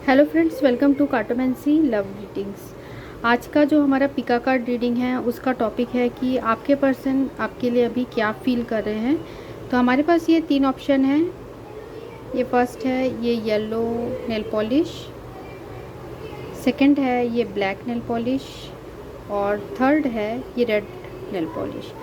Hello friends, welcome to cartomancy love readings. आज का जो हमारा पिका कार्ड रीडिंग है उसका टॉपिक है कि आपके पर्सन आपके लिए अभी क्या फील कर रहे हैं। तो हमारे पास ये 3 ऑप्शन हैं। ये फर्स्ट है ये येलो नेल पॉलिश, सेकंड है ये ब्लैक नेल पॉलिश और थर्ड है ये रेड नेल पॉलिश।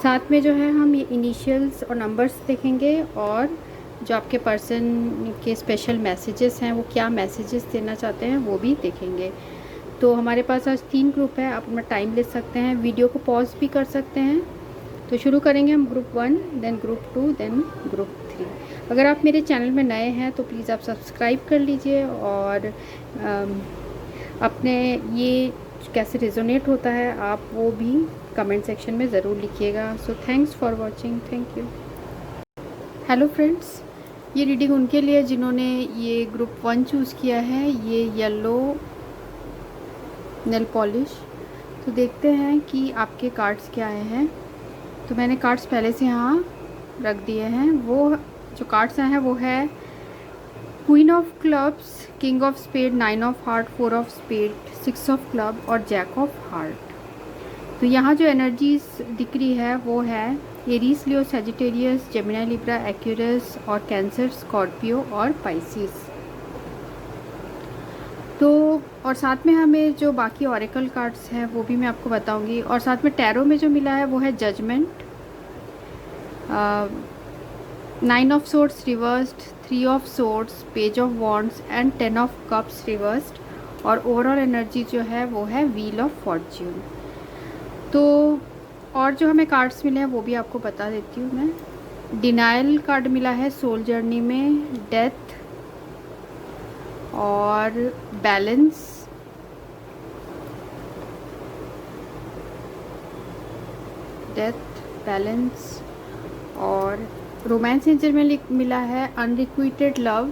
साथ में जो है हम ये इनिशियल्स और नंबर्स देखेंगे और जो आपके पर्सन के स्पेशल मैसेजेस हैं वो क्या मैसेजेस देना चाहते हैं वो भी देखेंगे। तो हमारे पास आज 3 ग्रुप है, आप अपना टाइम ले सकते हैं, वीडियो को पॉज भी कर सकते हैं। तो शुरू करेंगे हम group 1, then group 2, then group 3। अगर आप मेरे चैनल में नए हैं तो प्लीज़ आप सब्सक्राइब कर लीजिए और अपने ये कैसे रेजोनेट होता है आप वो भी कमेंट सेक्शन में ज़रूर लिखिएगा। So thanks for watching, thank you. Hello friends, ये रीडिंग उनके लिए जिन्होंने ये ग्रुप 1 चूज़ किया है, ये येलो नेल पॉलिश। तो देखते हैं कि आपके कार्ड्स क्या आए हैं। तो मैंने कार्ड्स पहले से यहाँ रख दिए हैं। वो जो कार्ड्स आए हैं वो है queen of clubs, king of spade, 9 of heart, 4 of spade, 6 of club और जैक ऑफ हार्ट। तो यहाँ जो एनर्जीज दिख रही है वो है Aries, Leo, Sagittarius, Gemini, Libra, Aquarius और कैंसर, स्कॉर्पियो और पाइसिस। तो और साथ में हमें जो बाकी ऑरेकल कार्ड्स हैं वो भी मैं आपको बताऊंगी। और साथ में टैरो में जो मिला है वो है judgement, 9 of swords reversed, 3 of swords, page of wands and 10 of cups reversed. और ओवरऑल एनर्जी जो है वो है व्हील ऑफ फॉर्च्यून। तो और जो हमें कार्ड्स मिले हैं वो भी आपको बता देती हूँ मैं। डिनायल कार्ड मिला है सोल जर्नी में, डेथ और बैलेंस, डेथ, बैलेंस और रोमांस एंजल में मिला है unrequited love,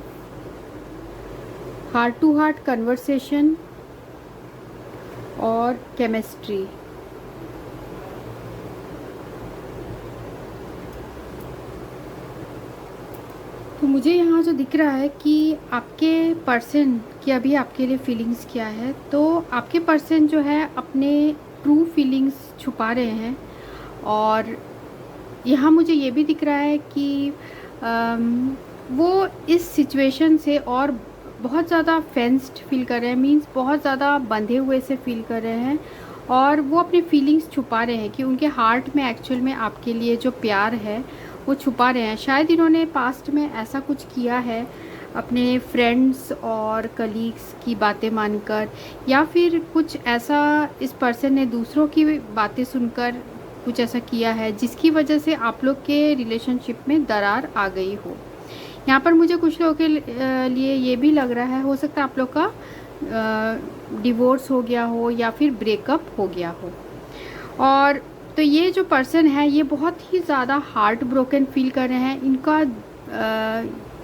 heart to heart conversation और केमिस्ट्री। तो मुझे यहाँ जो दिख रहा है कि आपके पर्सन की अभी आपके लिए फीलिंग्स क्या है। तो आपके पर्सन जो है अपने ट्रू फीलिंग्स छुपा रहे हैं। और यहाँ मुझे ये भी दिख रहा है कि वो इस सिचुएशन से और बहुत ज़्यादा फेंस्ड फील कर रहे हैं, मींस बहुत ज़्यादा बंधे हुए से फील कर रहे हैं। और वो अपनी फीलिंग्स छुपा रहे हैं कि उनके हार्ट में एक्चुअल में आपके लिए जो प्यार है वो छुपा रहे हैं। शायद इन्होंने पास्ट में ऐसा कुछ किया है अपने फ्रेंड्स और कलीग्स की बातें मानकर, या फिर कुछ ऐसा इस पर्सन ने दूसरों की बातें सुनकर कुछ ऐसा किया है जिसकी वजह से आप लोग के रिलेशनशिप में दरार आ गई हो। यहाँ पर मुझे कुछ लोगों के लिए ये भी लग रहा है, हो सकता है आप लोग का डिवोर्स हो गया हो या फिर ब्रेकअप हो गया हो। और तो ये जो पर्सन है ये बहुत ही ज़्यादा हार्ट ब्रोकन फील कर रहे हैं। इनका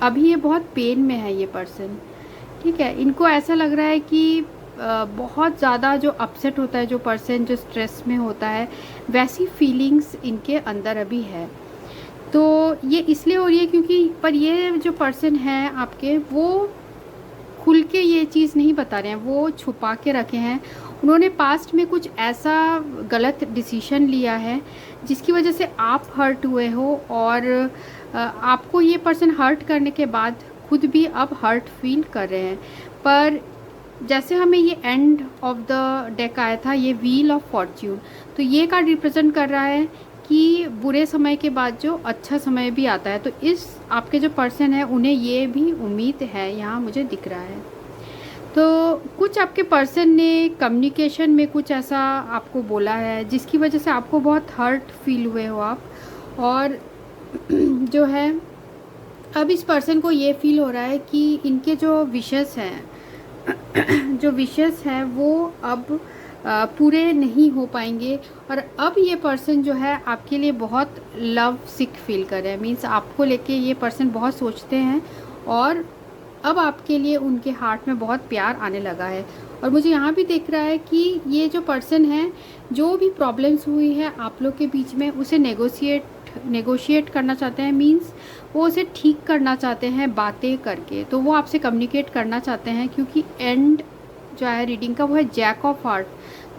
अभी ये बहुत पेन में है ये पर्सन, ठीक है। इनको ऐसा लग रहा है कि बहुत ज़्यादा जो अपसेट होता है जो पर्सन, जो स्ट्रेस में होता है, वैसी फीलिंग्स इनके अंदर अभी है। तो ये इसलिए हो रही है क्योंकि पर ये जो पर्सन है आपके वो खुल के ये चीज़ नहीं बता रहे हैं, वो छुपा के रखे हैं। उन्होंने पास्ट में कुछ ऐसा गलत डिसीजन लिया है जिसकी वजह से आप हर्ट हुए हो। और आपको ये पर्सन हर्ट करने के बाद खुद भी अब हर्ट फील कर रहे हैं। पर जैसे हमें ये एंड ऑफ द डेक आया था, ये व्हील ऑफ फॉर्च्यून, तो ये कार्ड रिप्रेजेंट कर रहा है कि बुरे समय के बाद जो अच्छा समय भी आता है। तो इस आपके जो पर्सन है उन्हें ये भी उम्मीद है, यहाँ मुझे दिख रहा है। तो कुछ आपके पर्सन ने कम्युनिकेशन में कुछ ऐसा आपको बोला है जिसकी वजह से आपको बहुत हर्ट फील हुए हो आप। और जो है अब इस पर्सन को ये फील हो रहा है कि इनके जो विशेस हैं जो विशेस हैं वो अब पूरे नहीं हो पाएंगे। और अब ये पर्सन जो है आपके लिए बहुत लव सिक फील कर रहे हैं, मीन्स आपको लेके ये पर्सन बहुत सोचते हैं और अब आपके लिए उनके हार्ट में बहुत प्यार आने लगा है। और मुझे यहाँ भी दिख रहा है कि ये जो पर्सन है, जो भी प्रॉब्लम्स हुई है आप लोग के बीच में, उसे नेगोशिएट नेगोशिएट करना चाहते हैं, मींस वो उसे ठीक करना चाहते हैं बातें करके। तो वो आपसे कम्युनिकेट करना चाहते हैं, क्योंकि एंड जो है रीडिंग का वो है जैक ऑफ हार्ट।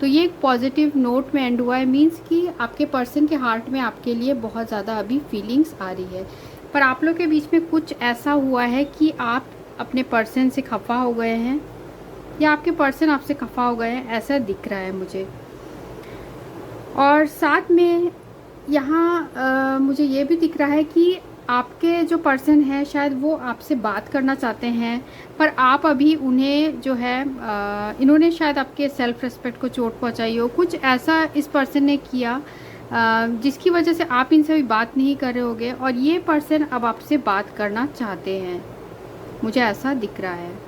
तो ये एक पॉजिटिव नोट में एंड हुआ है, मींस कि आपके पर्सन के हार्ट में आपके लिए बहुत ज़्यादा अभी फीलिंग्स आ रही है। पर आप लोग के बीच में कुछ ऐसा हुआ है कि आप अपने पर्सन से खफा हो गए हैं, या आपके पर्सन आपसे खफा हो गए हैं, ऐसा दिख रहा है मुझे। और साथ में यहाँ मुझे ये भी दिख रहा है कि आपके जो पर्सन है शायद वो आपसे बात करना चाहते हैं, पर आप अभी उन्हें जो है इन्होंने शायद आपके सेल्फ रिस्पेक्ट को चोट पहुंचाई हो, कुछ ऐसा इस पर्सन ने किया जिसकी वजह से आप इनसे अभी बात नहीं कर रहे होगे, और ये पर्सन अब आपसे बात करना चाहते हैं, मुझे ऐसा दिख रहा है।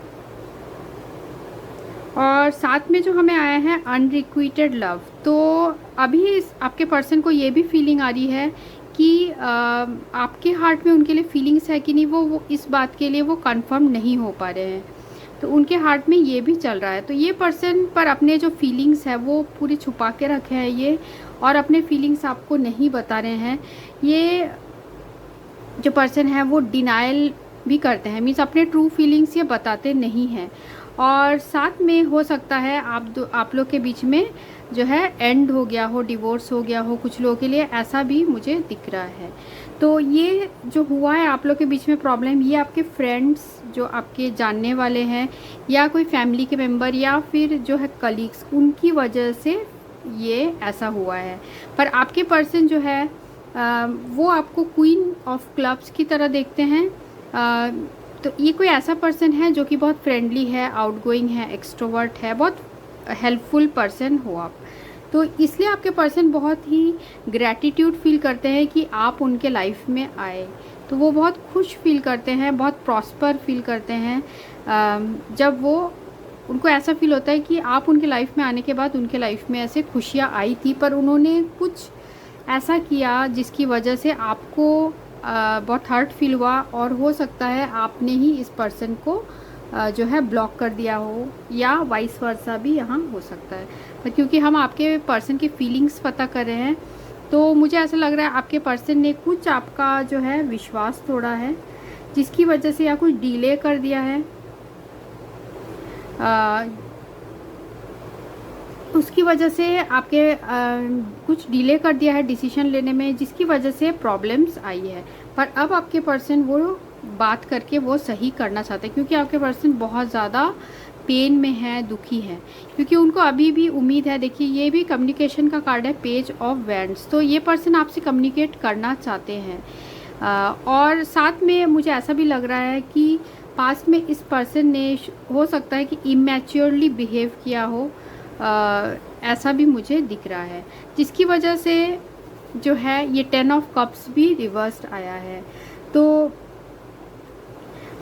और साथ में जो हमें आया है अनरिक्विटेड लव, तो अभी आपके पर्सन को ये भी फीलिंग आ रही है कि आपके हार्ट में उनके लिए फीलिंग्स है कि नहीं, वो इस बात के लिए वो कंफर्म नहीं हो पा रहे हैं। तो उनके हार्ट में ये भी चल रहा है। तो ये पर्सन पर अपने जो फीलिंग्स है वो पूरी छुपा के रखे हैं ये, और अपने फीलिंग्स आपको नहीं बता रहे हैं। ये जो पर्सन है वो डिनाइल भी करते हैं, मीन्स अपने ट्रू फीलिंग्स ये बताते नहीं हैं। और साथ में हो सकता है आप लोग के बीच में जो है एंड हो गया हो, डिवोर्स हो गया हो कुछ लोगों के लिए, ऐसा भी मुझे दिख रहा है। तो ये जो हुआ है आप लोग के बीच में प्रॉब्लम, ये आपके फ्रेंड्स जो आपके जानने वाले हैं, या कोई फैमिली के मेंबर, या फिर जो है कलीग्स, उनकी वजह से ये ऐसा हुआ है। पर आपके पर्सन जो है वो आपको क्वीन ऑफ क्लब्स की तरह देखते हैं। तो ये कोई ऐसा पर्सन है जो कि बहुत फ्रेंडली है, आउटगोइंग है, एक्सट्रोवर्ट है, बहुत हेल्पफुल पर्सन हो आप। तो इसलिए आपके पर्सन बहुत ही ग्रैटिट्यूड फील करते हैं कि आप उनके लाइफ में आए। तो वो बहुत खुश फील करते हैं, बहुत प्रॉस्पर फील करते हैं जब वो उनको ऐसा फील होता है कि आप उनके लाइफ में आने के बाद उनके लाइफ में ऐसे खुशियाँ आई थी, पर उन्होंने कुछ ऐसा किया जिसकी वजह से आपको बहुत हर्ट फील हुआ, और हो सकता है आपने ही इस पर्सन को जो है ब्लॉक कर दिया हो, या वाइस वर्सा भी यहाँ हो सकता है। पर क्योंकि हम आपके पर्सन की फीलिंग्स पता कर रहे हैं, तो मुझे ऐसा लग रहा है आपके पर्सन ने कुछ आपका जो है विश्वास तोड़ा है, जिसकी वजह से या कुछ डिले कर दिया है, उसकी वजह से आपके कुछ डिले कर दिया है डिसीजन लेने में, जिसकी वजह से प्रॉब्लम्स आई है। पर अब आपके पर्सन वो बात करके वो सही करना चाहते हैं, क्योंकि आपके पर्सन बहुत ज़्यादा पेन में है, दुखी है, क्योंकि उनको अभी भी उम्मीद है। देखिए ये भी कम्युनिकेशन का कार्ड है, पेज ऑफ वैंड्स। तो ये पर्सन आपसे कम्युनिकेट करना चाहते हैं। और साथ में मुझे ऐसा भी लग रहा है कि पास्ट में इस पर्सन ने हो सकता है कि इमैच्योरली बिहेव किया हो, ऐसा भी मुझे दिख रहा है, जिसकी वजह से जो है ये 10 ऑफ कप्स भी रिवर्स्ड आया है। तो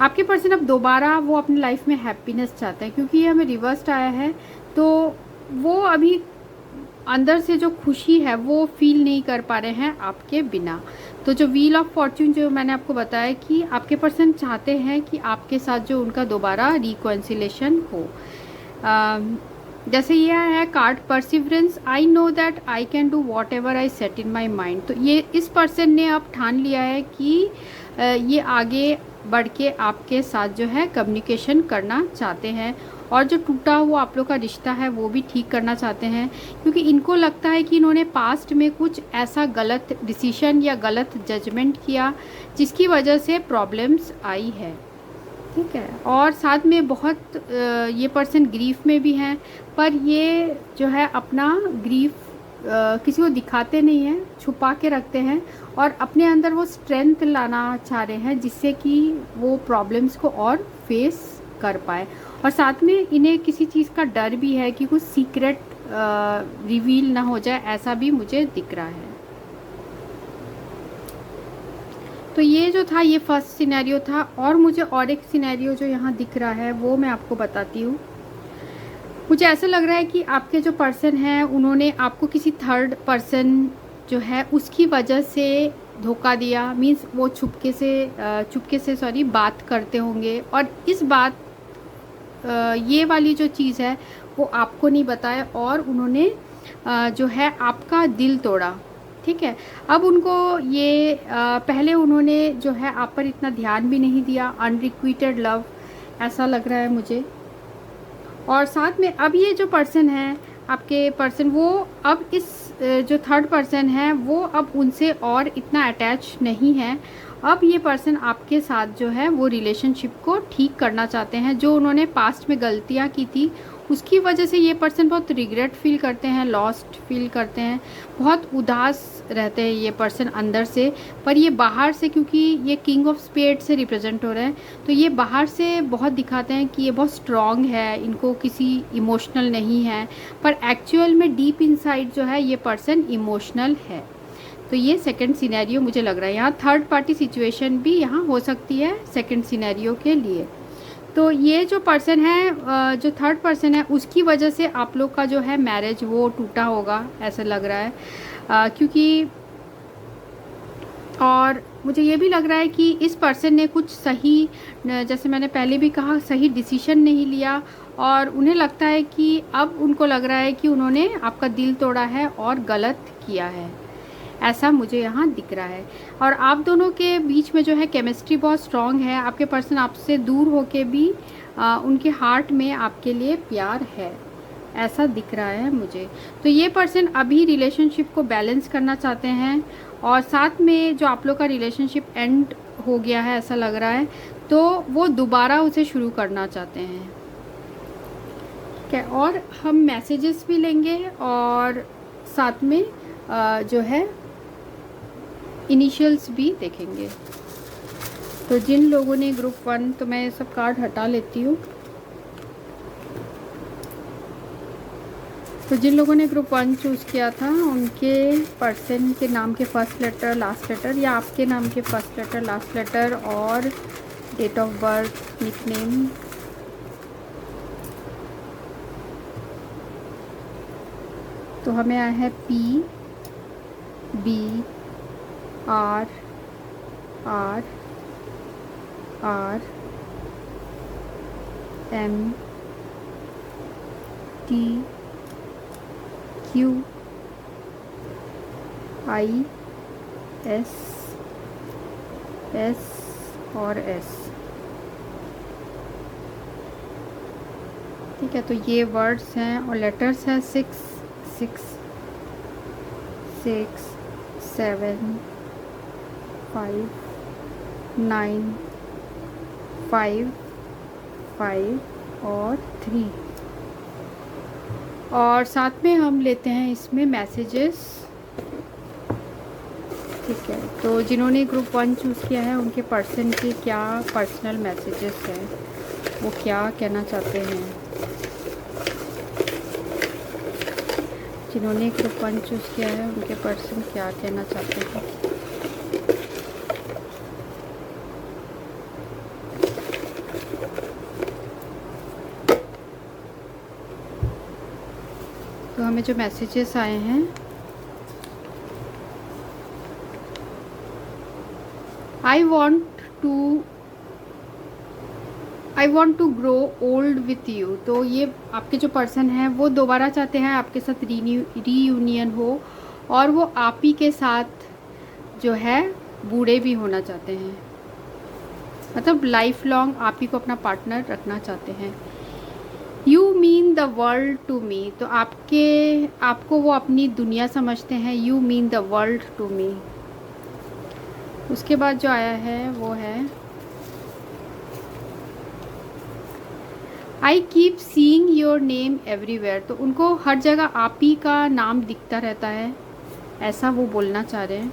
आपके पर्सन अब दोबारा वो अपनी लाइफ में हैप्पीनेस चाहते हैं, क्योंकि ये हमें रिवर्स्ड आया है। तो वो अभी अंदर से जो खुशी है वो फील नहीं कर पा रहे हैं आपके बिना। तो जो व्हील ऑफ फॉर्च्यून जो मैंने आपको बताया कि आपके पर्सन चाहते हैं कि आपके साथ जो उनका दोबारा रिकॉन्सिलेशन हो। जैसे ये है card perseverance, I know that I can do what ever I set in my mind. तो ये इस पर्सन ने अब ठान लिया है कि ये आगे बढ़ के आपके साथ जो है कम्युनिकेशन करना चाहते हैं, और जो टूटा हुआ आप लोग का रिश्ता है वो भी ठीक करना चाहते हैं, क्योंकि इनको लगता है कि इन्होंने पास्ट में कुछ ऐसा गलत डिसीजन या गलत जजमेंट किया जिसकी वजह से प्रॉब्लम्स आई है। ठीक है। और साथ में बहुत ये पर्सन ग्रीफ में भी हैं, पर ये जो है अपना ग्रीफ किसी को दिखाते नहीं हैं, छुपा के रखते हैं, और अपने अंदर वो स्ट्रेंथ लाना चाह रहे हैं जिससे कि वो प्रॉब्लम्स को और फेस कर पाए। और साथ में इन्हें किसी चीज़ का डर भी है कि कुछ सीक्रेट रिवील ना हो जाए, ऐसा भी मुझे दिख रहा है। तो ये जो था ये फर्स्ट सिनेरियो था, और मुझे और एक सिनेरियो जो यहाँ दिख रहा है वो मैं आपको बताती हूँ। मुझे ऐसा लग रहा है कि आपके जो पर्सन हैं उन्होंने आपको किसी थर्ड पर्सन जो है उसकी वजह से धोखा दिया, मीन्स वो चुपके से बात करते होंगे, और इस बात ये वाली जो चीज़ है वो आपको नहीं बताया, और उन्होंने जो है आपका दिल तोड़ा। ठीक है। अब उनको ये पहले उन्होंने जो है आप पर इतना ध्यान भी नहीं दिया, अनरिक्विटेड लव ऐसा लग रहा है मुझे। और साथ में अब ये जो पर्सन है आपके पर्सन, वो अब इस जो थर्ड पर्सन है वो अब उनसे और इतना अटैच नहीं है। अब ये पर्सन आपके साथ जो है वो रिलेशनशिप को ठीक करना चाहते हैं। जो उन्होंने पास्ट में गलतियां की थी उसकी वजह से ये पर्सन बहुत रिग्रेट फील करते हैं, लॉस्ट फील करते हैं, बहुत उदास रहते हैं ये पर्सन अंदर से। पर ये बाहर से, क्योंकि ये किंग ऑफ स्पेड से रिप्रेजेंट हो रहे हैं, तो ये बाहर से बहुत दिखाते हैं कि ये बहुत स्ट्रॉन्ग है, इनको किसी इमोशनल नहीं है, पर एक्चुअल में डीप इनसाइड जो है ये पर्सन इमोशनल है। तो ये सेकंड सिनेरियो मुझे लग रहा है। यहाँ थर्ड पार्टी सिचुएशन भी यहाँ हो सकती है सेकंड सिनेरियो के लिए। तो ये जो पर्सन है, जो थर्ड पर्सन है, उसकी वजह से आप लोग का जो है मैरिज वो टूटा होगा ऐसा लग रहा है। क्योंकि और मुझे ये भी लग रहा है कि इस पर्सन ने कुछ सही, जैसे मैंने पहले भी कहा, सही डिसीजन नहीं लिया। और उन्हें लगता है कि अब उनको लग रहा है कि उन्होंने आपका दिल तोड़ा है और गलत किया है, ऐसा मुझे यहाँ दिख रहा है। और आप दोनों के बीच में जो है केमिस्ट्री बहुत स्ट्रॉन्ग है। आपके पर्सन आपसे दूर होके भी उनके हार्ट में आपके लिए प्यार है, ऐसा दिख रहा है मुझे। तो ये पर्सन अभी रिलेशनशिप को बैलेंस करना चाहते हैं, और साथ में जो आप लोग का रिलेशनशिप एंड हो गया है ऐसा लग रहा है, तो वो दोबारा उसे शुरू करना चाहते हैं। ठीक है, और हम मैसेजेस भी लेंगे और साथ में जो है इनिशियल्स भी देखेंगे। तो जिन लोगों ने ग्रुप 1, तो मैं सब कार्ड हटा लेती हूँ। तो जिन लोगों ने ग्रुप 1 चूज़ किया था उनके पर्सन के नाम के फर्स्ट लेटर, लास्ट लेटर, या आपके नाम के फर्स्ट लेटर, लास्ट लेटर और डेट ऑफ बर्थ, निकनेम। तो हमें आया है PBR MTQIS S और S। ठीक है, तो ये वर्ड्स हैं और लेटर्स हैं 6 6 6 7 5 9 5 5 और 3। और साथ में हम लेते हैं इसमें मैसेजेस। ठीक है, तो जिन्होंने ग्रुप 1 चूज़ किया है उनके पर्सन के क्या पर्सनल मैसेजेस हैं, वो क्या कहना चाहते हैं। जिन्होंने ग्रुप 1 चूज़ किया है उनके पर्सन क्या कहना चाहते हैं। तो हमें जो मैसेजेस आए हैं, I want to grow old with you. तो ये आपके जो पर्सन हैं वो दोबारा चाहते हैं आपके साथ रीयूनियन हो, और वो आप ही के साथ जो है बूढ़े भी होना चाहते हैं, मतलब लाइफ लॉन्ग आप ही को अपना पार्टनर रखना चाहते हैं। You mean the world to me, तो आपको वो अपनी दुनिया समझते हैं। You mean the world to me. उसके बाद जो आया है वो है I keep seeing your name everywhere. तो उनको हर जगह आप ही का नाम दिखता रहता है, ऐसा वो बोलना चाह रहे हैं।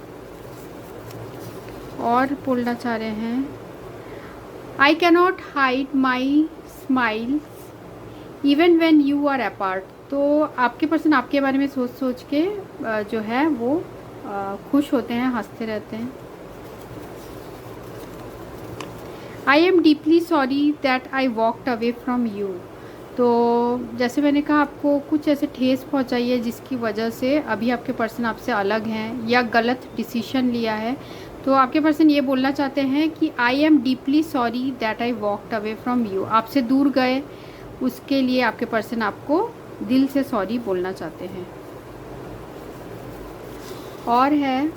और बोलना चाह रहे हैं I cannot hide my smile even when you are apart. तो आपके पर्सन आपके बारे में सोच सोच के जो है वो खुश होते हैं, हंसते रहते हैं। I am deeply sorry that I walked away from you. तो जैसे मैंने कहा, आपको कुछ ऐसे ठेस पहुंचाई है जिसकी वजह से अभी आपके पर्सन आपसे अलग हैं या गलत डिसीजन लिया है। तो आपके पर्सन ये बोलना चाहते हैं कि I am deeply sorry that I walked away from you. आपसे दूर गए उसके लिए आपके पर्सन आपको दिल से सॉरी बोलना चाहते हैं। और है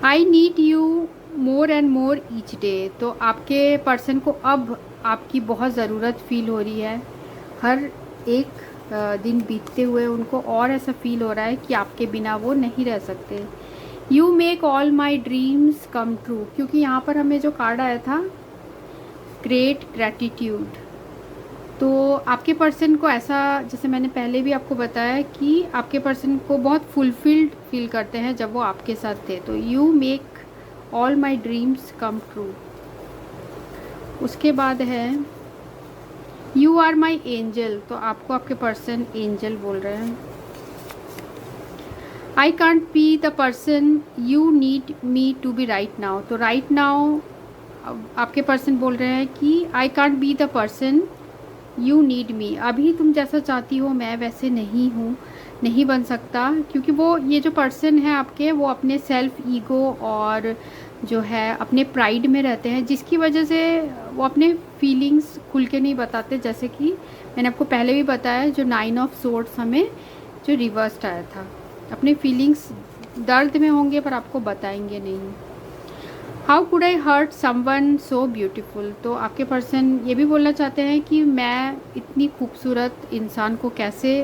I need you more and more each day. तो आपके पर्सन को अब आपकी बहुत ज़रूरत फील हो रही है, हर एक दिन बीतते हुए उनको और ऐसा फील हो रहा है कि आपके बिना वो नहीं रह सकते। You make all my dreams come true, क्योंकि यहाँ पर हमें जो कार्ड आया था ग्रेट ग्रैटिट्यूड, तो आपके पर्सन को ऐसा, जैसे मैंने पहले भी आपको बताया कि आपके पर्सन को बहुत फुलफिल्ड फील करते हैं जब वो आपके साथ थे। तो you make all my dreams come true. उसके बाद है यू आर माई एंजल, तो आपको आपके पर्सन एंजल बोल रहे हैं। I can't be the person you need me to be right now, तो राइट नाउ आपके पर्सन बोल रहे हैं कि I can't be the person you need me, अभी तुम जैसा चाहती हो मैं वैसे नहीं हूँ, नहीं बन सकता, क्योंकि वो ये जो पर्सन है आपके वो अपने सेल्फ ईगो और जो है अपने प्राइड में रहते हैं, जिसकी वजह से वो अपने फीलिंग्स खुल के नहीं बताते। जैसे कि मैंने आपको पहले भी बताया, जो 9 ऑफ सोर्ड्स हमें जो रिवर्स्ड आया था, अपने फीलिंग्स दर्द में होंगे पर आपको बताएंगे नहीं। How could I hurt someone so beautiful, तो आपके पर्सन ये भी बोलना चाहते हैं कि मैं इतनी खूबसूरत इंसान को कैसे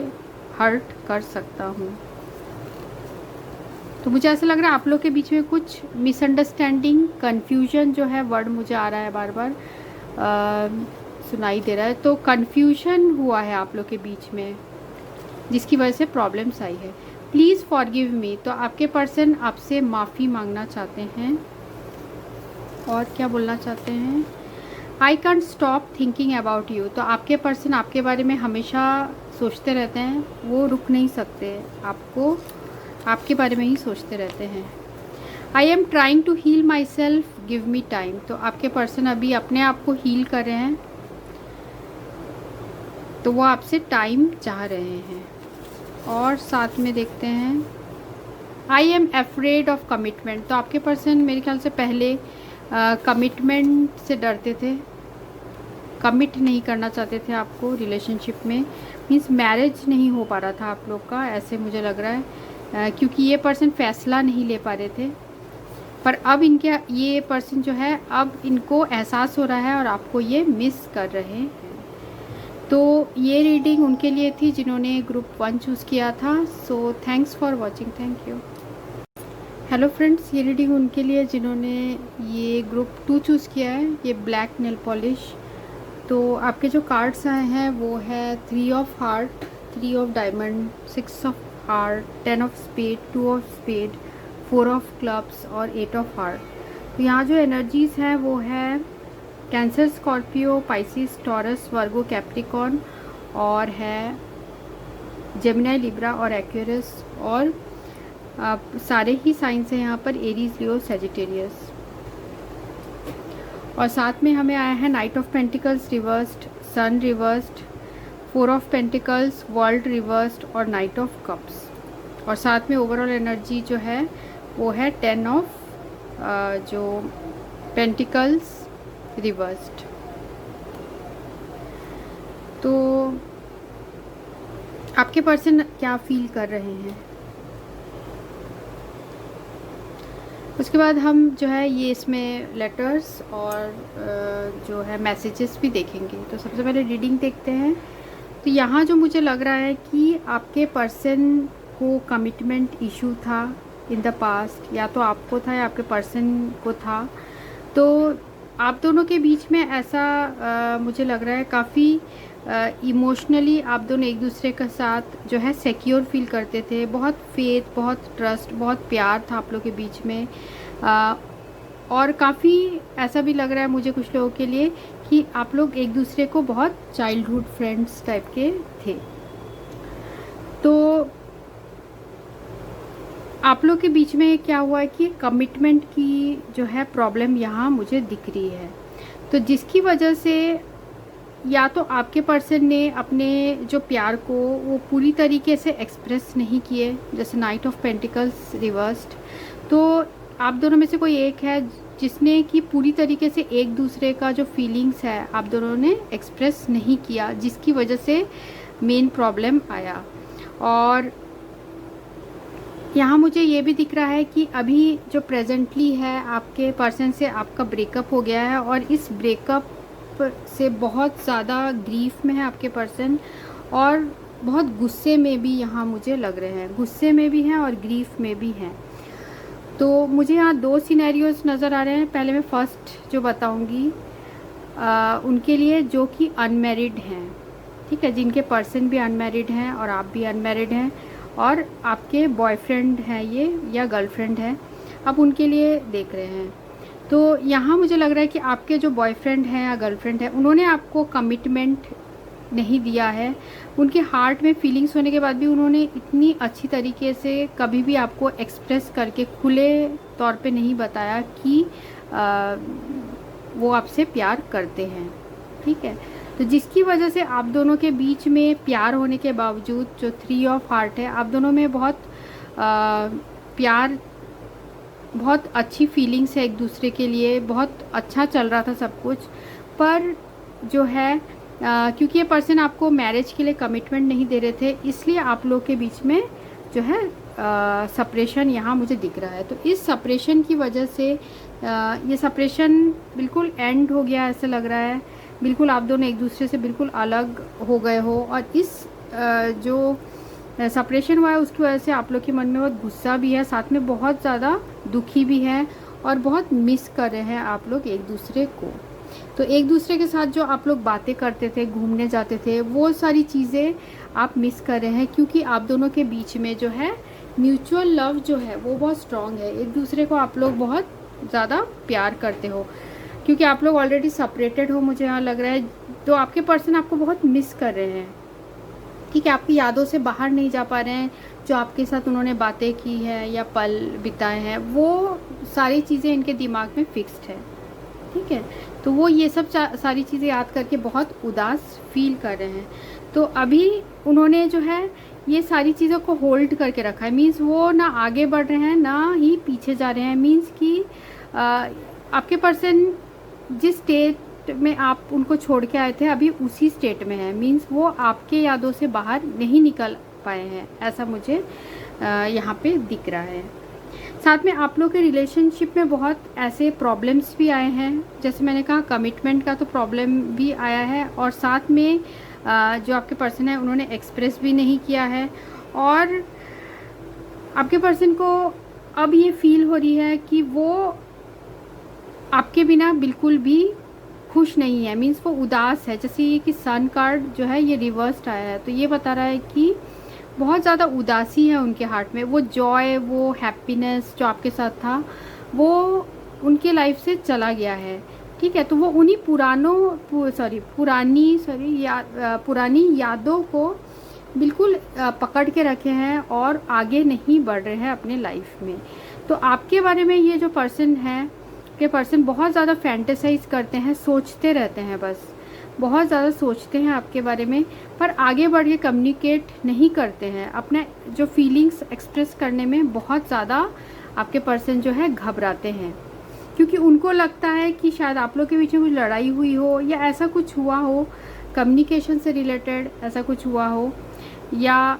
हर्ट कर सकता हूँ। तो मुझे ऐसा लग रहा है आप लोग के बीच में कुछ मिसअंडरस्टैंडिंग, कन्फ्यूजन जो है वर्ड मुझे आ रहा है बार बार सुनाई दे रहा है, तो कन्फ्यूजन हुआ है आप लोग के बीच में जिसकी वजह से प्रॉब्लम्स आई है। प्लीज़ फॉरगिव मी, तो आपके पर्सन आपसे माफ़ी मांगना चाहते हैं। और क्या बोलना चाहते हैं, I can't stop thinking about you, तो आपके पर्सन आपके बारे में हमेशा सोचते रहते हैं, वो रुक नहीं सकते, आपको आपके बारे में ही सोचते रहते हैं। I am trying to heal myself, give me time, तो आपके पर्सन अभी अपने आप को हील कर रहे हैं, तो वो आपसे टाइम चाह रहे हैं। और साथ में देखते हैं I am afraid of commitment, तो आपके पर्सन मेरे ख्याल से पहले कमिटमेंट से डरते थे, कमिट नहीं करना चाहते थे आपको रिलेशनशिप में, मीन्स मैरिज नहीं हो पा रहा था आप लोग का, ऐसे मुझे लग रहा है, क्योंकि ये पर्सन फैसला नहीं ले पा रहे थे। पर अब इनके ये पर्सन जो है अब इनको एहसास हो रहा है और आपको ये मिस कर रहे हैं। तो ये रीडिंग उनके लिए थी जिन्होंने ग्रुप 1 चूज़ किया था। So thanks for watching, thank you. Hello friends, ये रीडिंग उनके लिए जिन्होंने ये ग्रुप 2 चूज़ किया है, ये ब्लैक नेल पॉलिश। तो आपके जो कार्ड्स आए हैं वो है 3 of heart, 3 of diamond, 6 of heart, 10 of spade, 2 of spade, 4 of clubs और 8 ऑफ हार्ट। तो यहाँ जो एनर्जीज़ हैं वो है कैंसर, स्कॉर्पियो, पाइसिस, टॉरस, वर्गो, कैप्रिकॉर्न, और है जेमिनी, लिब्रा और एक्वेरियस, और सारे ही साइंस हैं यहाँ पर, एरीज, लियो, सैजिटेरियस। और साथ में हमें आया है knight of pentacles reversed, sun reversed, 4 of pentacles, world reversed और नाइट ऑफ कप्स। और साथ में ओवरऑल एनर्जी जो है वो है 10 ऑफ जो पेंटिकल्स रिवर्स्ड। तो आपके पर्सन क्या फील कर रहे हैं, उसके बाद हम जो है ये इसमें लेटर्स और जो है मैसेजेस भी देखेंगे। तो सबसे पहले रीडिंग देखते हैं। तो यहाँ जो मुझे लग रहा है कि आपके पर्सन को कमिटमेंट इशू था इन द पास्ट, या तो आपको था या आपके पर्सन को था। तो आप दोनों के बीच में ऐसा मुझे लग रहा है काफ़ी इमोशनली आप दोनों एक दूसरे के साथ जो है सिक्योर फील करते थे, बहुत फेथ, बहुत ट्रस्ट, बहुत प्यार था आप लोग के बीच में। और काफ़ी ऐसा भी लग रहा है मुझे कुछ लोगों के लिए कि आप लोग एक दूसरे को बहुत चाइल्डहुड फ्रेंड्स टाइप के थे। तो आप लोग के बीच में क्या हुआ है कि कमिटमेंट की जो है प्रॉब्लम यहाँ मुझे दिख रही है, तो जिसकी वजह से या तो आपके पर्सन ने अपने जो प्यार को वो पूरी तरीके से एक्सप्रेस नहीं किए, जैसे नाइट ऑफ पेंटिकल्स रिवर्स्ड। तो आप दोनों में से कोई एक है जिसने कि पूरी तरीके से एक दूसरे का जो फीलिंग्स है आप दोनों ने एक्सप्रेस नहीं किया, जिसकी वजह से मेन प्रॉब्लम आया। और यहाँ मुझे ये भी दिख रहा है कि अभी जो प्रेजेंटली है आपके पर्सन से आपका ब्रेकअप हो गया है और इस ब्रेकअप से बहुत ज़्यादा ग्रीफ में है आपके पर्सन, और बहुत गुस्से में भी यहाँ मुझे लग रहे हैं, गुस्से में भी हैं और ग्रीफ में भी हैं। तो मुझे यहाँ दो सिनेरियोज नज़र आ रहे हैं। पहले मैं फर्स्ट जो बताऊँगी उनके लिए जो कि अनमैरिड हैं, ठीक है, जिनके पर्सन भी अनमैरिड हैं और आप भी अनमैरिड हैं और आपके बॉयफ्रेंड हैं ये या गर्लफ्रेंड है, आप उनके लिए देख रहे हैं। तो यहाँ मुझे लग रहा है कि आपके जो बॉयफ्रेंड हैं या गर्लफ्रेंड है उन्होंने आपको कमिटमेंट नहीं दिया है। उनके हार्ट में फीलिंग्स होने के बाद भी उन्होंने इतनी अच्छी तरीके से कभी भी आपको एक्सप्रेस करके खुले तौर पे नहीं बताया कि वो आपसे प्यार करते हैं, ठीक है। तो जिसकी वजह से आप दोनों के बीच में प्यार होने के बावजूद जो 3 ऑफ हार्ट है, आप दोनों में बहुत प्यार, बहुत अच्छी फीलिंग्स है एक दूसरे के लिए, बहुत अच्छा चल रहा था सब कुछ। पर जो है क्योंकि ये पर्सन आपको मैरिज के लिए कमिटमेंट नहीं दे रहे थे, इसलिए आप लोग के बीच में जो है सेपरेशन यहाँ मुझे दिख रहा है। तो इस सेपरेशन की वजह से ये सेपरेशन बिल्कुल एंड हो गया ऐसा लग रहा है, बिल्कुल आप दोनों एक दूसरे से बिल्कुल अलग हो गए हो। और इस जो सेपरेशन हुआ है उसकी वजह से आप लोग के मन में बहुत गुस्सा भी है, साथ में बहुत ज़्यादा दुखी भी है और बहुत मिस कर रहे हैं आप लोग एक दूसरे को। तो एक दूसरे के साथ जो आप लोग बातें करते थे, घूमने जाते थे, वो सारी चीज़ें आप मिस कर रहे हैं, क्योंकि आप दोनों के बीच में जो है म्यूचुअल लव जो है वो बहुत स्ट्रॉन्ग है। एक दूसरे को आप लोग बहुत ज़्यादा प्यार करते हो, क्योंकि आप लोग ऑलरेडी सेपरेटेड हो मुझे यहाँ लग रहा है। तो आपके पर्सन आपको बहुत मिस कर रहे हैं, ठीक है, आपकी यादों से बाहर नहीं जा पा रहे हैं। जो आपके साथ उन्होंने बातें की है या पल बिताए हैं वो सारी चीज़ें इनके दिमाग में फिक्स्ड है, ठीक है। तो वो ये सब सारी चीज़ें याद करके बहुत उदास फील कर रहे हैं। तो अभी उन्होंने जो है ये सारी चीज़ों को होल्ड करके रखा है, मीन्स वो ना आगे बढ़ रहे हैं ना ही पीछे जा रहे हैं। मीन्स कि आपके पर्सन जिस स्टेट में आप उनको छोड़ के आए थे अभी उसी स्टेट में है, मीन्स वो आपके यादों से बाहर नहीं निकल पाए हैं, ऐसा मुझे यहाँ पे दिख रहा है। साथ में आप लोग के रिलेशनशिप में बहुत ऐसे प्रॉब्लम्स भी आए हैं, जैसे मैंने कहा कमिटमेंट का तो प्रॉब्लम भी आया है, और साथ में जो आपके पर्सन है उन्होंने एक्सप्रेस भी नहीं किया है। और आपके पर्सन को अब ये फील हो रही है कि वो आपके बिना बिल्कुल भी खुश नहीं है, मीन्स वो उदास है। जैसे ये कि सन कार्ड जो है ये रिवर्स्ड आया है, तो ये बता रहा है कि बहुत ज़्यादा उदासी है उनके हार्ट में। वो जॉय, वो हैप्पीनेस जो आपके साथ था वो उनके लाइफ से चला गया है, ठीक है। तो वो उन्हीं पुरानी यादों को बिल्कुल पकड़ के रखे हैं और आगे नहीं बढ़ रहे हैं अपने लाइफ में। तो आपके बारे में ये जो पर्सन है के पर्सन बहुत ज़्यादा फैंटेसाइज करते हैं, सोचते रहते हैं, बस बहुत ज़्यादा सोचते हैं आपके बारे में, पर आगे बढ़ के कम्युनिकेट नहीं करते हैं। अपने जो फीलिंग्स एक्सप्रेस करने में बहुत ज़्यादा आपके पर्सन जो है घबराते हैं, क्योंकि उनको लगता है कि शायद आप लोग के बीच में कुछ लड़ाई हुई हो या ऐसा कुछ हुआ हो, कम्युनिकेशन से रिलेटेड ऐसा कुछ हुआ हो। या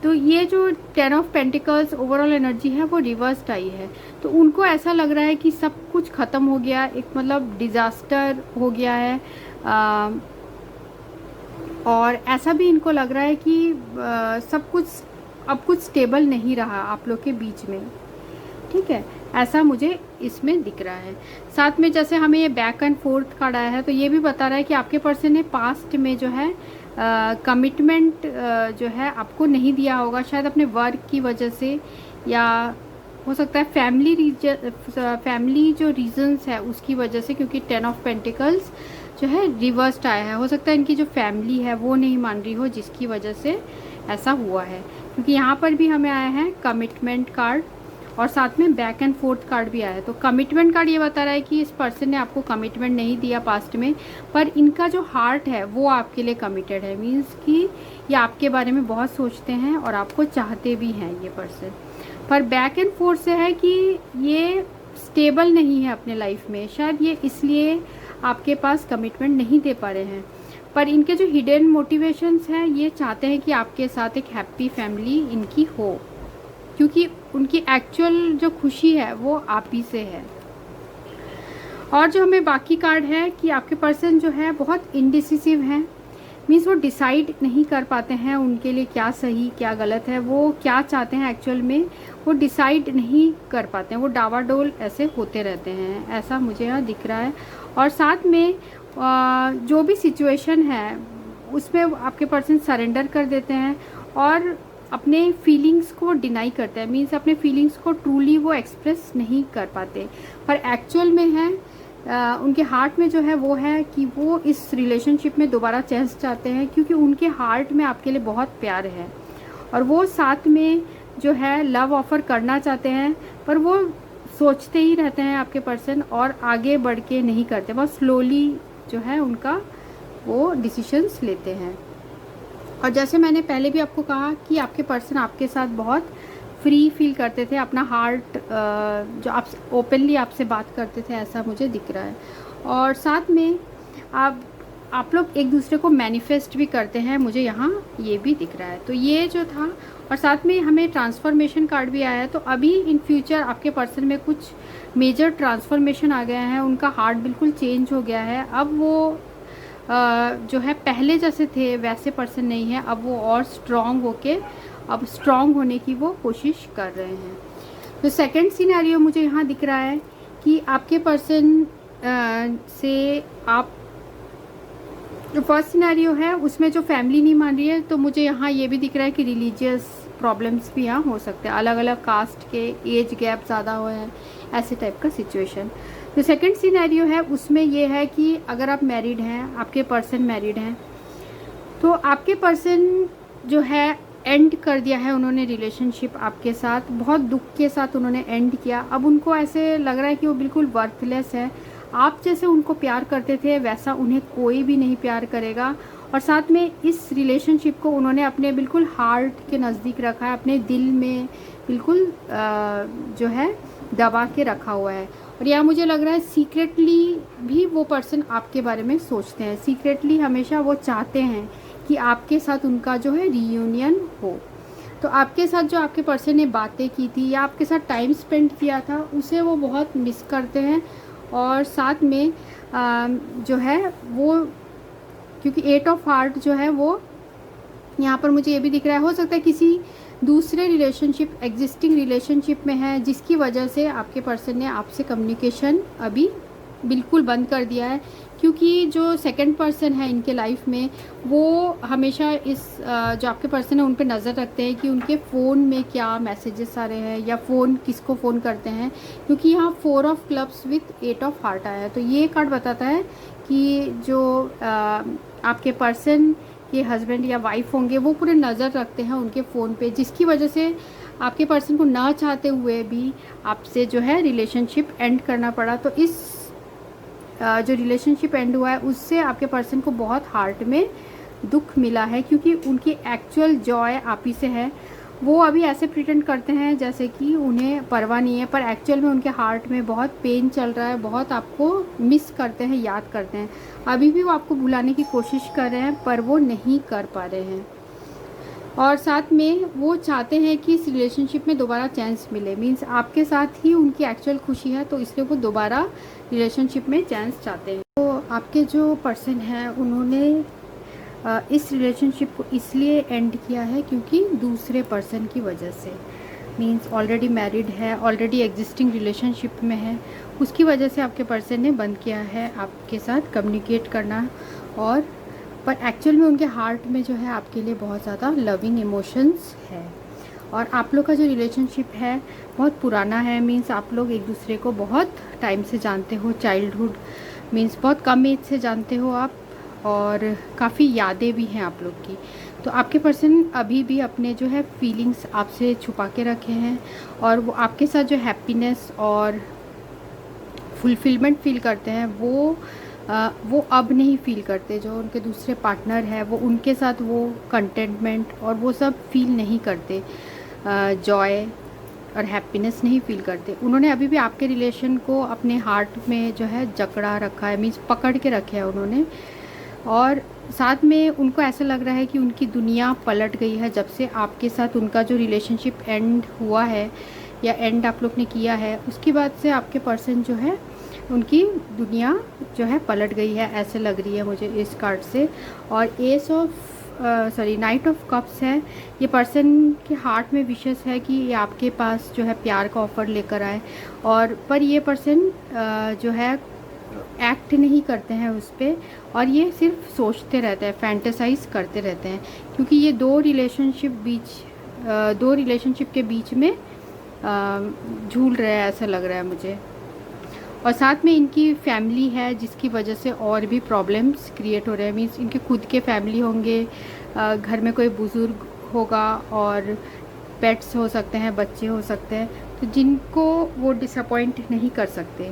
तो ये जो 10 ऑफ पेंटिकल्स ओवरऑल एनर्जी है वो रिवर्स्ड आई है, तो उनको ऐसा लग रहा है कि सब कुछ ख़त्म हो गया, एक मतलब डिज़ास्टर हो गया है। और ऐसा भी इनको लग रहा है कि सब कुछ अब कुछ स्टेबल नहीं रहा आप लोग के बीच में, ठीक है, ऐसा मुझे इसमें दिख रहा है। साथ में जैसे हमें ये बैक एंड फोर्थ कार्ड आया है, तो ये भी बता रहा है कि आपके पर्सन ने पास्ट में जो है कमिटमेंट जो है आपको नहीं दिया होगा, शायद अपने वर्क की वजह से, या हो सकता है फैमिली जो रीजंस है उसकी वजह से, क्योंकि 10 ऑफ पेंटिकल्स जो है रिवर्स्ड आया है। हो सकता है इनकी जो फैमिली है वो नहीं मान रही हो, जिसकी वजह से ऐसा हुआ है, क्योंकि यहाँ पर भी हमें आया है कमिटमेंट कार्ड और साथ में बैक एंड फोर्थ कार्ड भी आया है। तो कमिटमेंट कार्ड ये बता रहा है कि इस पर्सन ने आपको कमिटमेंट नहीं दिया पास्ट में, पर इनका जो हार्ट है वो आपके लिए कमिटेड है, मीन्स कि ये आपके बारे में बहुत सोचते हैं और आपको चाहते भी हैं ये पर्सन। पर बैक एंड फोर्थ से है कि ये स्टेबल नहीं है अपने लाइफ में, शायद ये इसलिए आपके पास कमिटमेंट नहीं दे पा रहे हैं। पर इनके जो हिडन मोटिवेशंस हैं, ये चाहते हैं कि आपके साथ एक हैप्पी फैमिली इनकी हो, क्योंकि उनकी एक्चुअल जो खुशी है वो आप ही से है। और जो हमें बाकी कार्ड है कि आपके पर्सन जो है बहुत इनडिसिसिव हैं, मीन्स वो डिसाइड नहीं कर पाते हैं उनके लिए क्या सही क्या गलत है, वो क्या चाहते हैं एक्चुअल में वो डिसाइड नहीं कर पाते हैं, वो डावाडोल ऐसे होते रहते हैं, ऐसा मुझे यहाँ दिख रहा है। और साथ में जो भी सिचुएशन है उसमें आपके पर्सन सरेंडर कर देते हैं और अपने फीलिंग्स को डिनाई करते हैं, मीन्स अपने फीलिंग्स को ट्रूली वो एक्सप्रेस नहीं कर पाते, पर एक्चुअल में है उनके हार्ट में जो है वो है कि वो इस रिलेशनशिप में दोबारा चांस चाहते हैं, क्योंकि उनके हार्ट में आपके लिए बहुत प्यार है और वो साथ में जो है लव ऑफ़र करना चाहते हैं, पर वो सोचते ही रहते हैं आपके पर्सन और आगे बढ़ के नहीं करते, बहुत स्लोली जो है उनका वो डिसीशंस लेते हैं। और जैसे मैंने पहले भी आपको कहा कि आपके पर्सन आपके साथ बहुत फ्री फील करते थे, अपना हार्ट जो आप ओपनली आपसे बात करते थे, ऐसा मुझे दिख रहा है। और साथ में आप लोग एक दूसरे को मैनिफेस्ट भी करते हैं, मुझे यहाँ ये भी दिख रहा है। तो ये जो था, और साथ में हमें ट्रांसफॉर्मेशन कार्ड भी आया है, तो अभी इन फ्यूचर आपके पर्सन में कुछ मेजर ट्रांसफॉर्मेशन आ गया है, उनका हार्ट बिल्कुल चेंज हो गया है। अब वो जो है पहले जैसे थे वैसे पर्सन नहीं है, अब वो और स्ट्रॉन्ग होके अब स्ट्रॉन्ग होने की वो कोशिश कर रहे हैं। तो सेकंड सिनेरियो मुझे यहाँ दिख रहा है कि आपके पर्सन से आप, जो फर्स्ट सिनेरियो है उसमें जो फैमिली नहीं मान रही है, तो मुझे यहाँ ये भी दिख रहा है कि रिलीजियस प्रॉब्लम्स भी यहाँ हो सकते हैं, अलग अलग कास्ट के, एज गैप ज़्यादा हुए हैं, ऐसे टाइप का सिचुएशन। तो सेकंड सिनेरियो है उसमें ये है कि अगर आप मैरिड हैं, आपके पर्सन मैरिड हैं, तो आपके पर्सन जो है एंड कर दिया है उन्होंने रिलेशनशिप आपके साथ, बहुत दुख के साथ उन्होंने एंड किया। अब उनको ऐसे लग रहा है कि वो बिल्कुल वर्थलेस है, आप जैसे उनको प्यार करते थे वैसा उन्हें कोई भी नहीं प्यार करेगा। और साथ में इस रिलेशनशिप को उन्होंने अपने बिल्कुल हार्ट के नज़दीक रखा है, अपने दिल में बिल्कुल जो है दबा के रखा हुआ है। और यहाँ मुझे लग रहा है सीक्रेटली भी वो पर्सन आपके बारे में सोचते हैं, सीक्रेटली हमेशा वो चाहते हैं कि आपके साथ उनका जो है रीयूनियन हो। तो आपके साथ जो आपके पर्सन ने बातें की थी या आपके साथ टाइम स्पेंड किया था उसे वो बहुत मिस करते हैं। और साथ में जो है वो, क्योंकि 8 ऑफ हार्ट जो है वो यहाँ पर मुझे ये भी दिख रहा है, हो सकता है किसी दूसरे रिलेशनशिप, एग्जिस्टिंग रिलेशनशिप में है, जिसकी वजह से आपके पर्सन ने आपसे कम्युनिकेशन अभी बिल्कुल बंद कर दिया है। क्योंकि जो सेकंड पर्सन है इनके लाइफ में वो हमेशा इस जो आपके पर्सन है उन पे नज़र रखते हैं कि उनके फ़ोन में क्या मैसेजेस आ रहे हैं या फ़ोन किसको फ़ोन करते हैं, क्योंकि यहाँ 4 of clubs with 8 of heart आया है। तो ये कार्ड बताता है कि जो आपके पर्सन के हस्बैंड या वाइफ होंगे वो पूरे नज़र रखते हैं उनके फ़ोन पे, जिसकी वजह से आपके पर्सन को ना चाहते हुए भी आपसे जो है रिलेशनशिप एंड करना पड़ा। तो इस जो रिलेशनशिप एंड हुआ है उससे आपके पर्सन को बहुत हार्ट में दुख मिला है, क्योंकि उनकी एक्चुअल जॉय आप ही से है। वो अभी ऐसे प्रिटेंड करते हैं जैसे कि उन्हें परवाह नहीं है, पर एक्चुअल में उनके हार्ट में बहुत पेन चल रहा है, बहुत आपको मिस करते हैं, याद करते हैं। अभी भी वो आपको भुलाने की कोशिश कर रहे हैं पर वो नहीं कर पा रहे हैं। और साथ में वो चाहते हैं कि इस रिलेशनशिप में दोबारा चांस मिले, मीन्स आपके साथ ही उनकी एक्चुअल खुशी है, तो इसलिए वो दोबारा रिलेशनशिप में चांस चाहते हैं। तो आपके जो पर्सन हैं उन्होंने इस रिलेशनशिप को इसलिए एंड किया है क्योंकि दूसरे पर्सन की वजह से, मीन्स ऑलरेडी मैरिड है, ऑलरेडी एग्जिस्टिंग रिलेशनशिप में है, उसकी वजह से आपके पर्सन ने बंद किया है आपके साथ कम्युनिकेट करना। और पर एक्चुअल में उनके हार्ट में जो है आपके लिए बहुत ज़्यादा लविंग इमोशंस है। और आप लोग का जो रिलेशनशिप है बहुत पुराना है, मीन्स आप लोग एक दूसरे को बहुत टाइम से जानते हो, चाइल्डहुड मीन्स बहुत कम एज से जानते हो आप, और काफ़ी यादें भी हैं आप लोग की। तो आपके पर्सन अभी भी अपने जो है फीलिंग्स आपसे छुपा के रखे हैं, और वो आपके साथ जो हैप्पीनेस और फुलफिलमेंट फील करते हैं वो अब नहीं फील करते। जो उनके दूसरे पार्टनर है वो उनके साथ वो कंटेंटमेंट और वो सब फील नहीं करते, जॉय और हैप्पीनेस नहीं फील करते। उन्होंने अभी भी आपके रिलेशन को अपने हार्ट में जो है जकड़ा रखा है, मीन्स पकड़ के रखे है उन्होंने। और साथ में उनको ऐसा लग रहा है कि उनकी दुनिया पलट गई है जब से आपके साथ उनका जो रिलेशनशिप एंड हुआ है या एंड आप लोग ने किया है, उसके बाद से आपके पर्सन जो है उनकी दुनिया जो है पलट गई है, ऐसे लग रही है मुझे इस कार्ड से। और नाइट ऑफ कप्स है। ये पर्सन के हार्ट में विशेष है कि ये आपके पास जो है प्यार का ऑफ़र लेकर आए, और पर ये पर्सन जो है एक्ट नहीं करते हैं उस पर, और ये सिर्फ सोचते रहते हैं, फैंटेसाइज करते रहते हैं, क्योंकि ये दो रिलेशनशिप के बीच में झूल रहे हैं, ऐसा लग रहा है मुझे। और साथ में इनकी फैमिली है जिसकी वजह से और भी प्रॉब्लम्स क्रिएट हो रहे हैं। मीन्स इनके खुद के फैमिली होंगे, घर में कोई बुज़ुर्ग होगा, और पेट्स हो सकते हैं, बच्चे हो सकते हैं, तो जिनको वो डिसअपॉइंट नहीं कर सकते,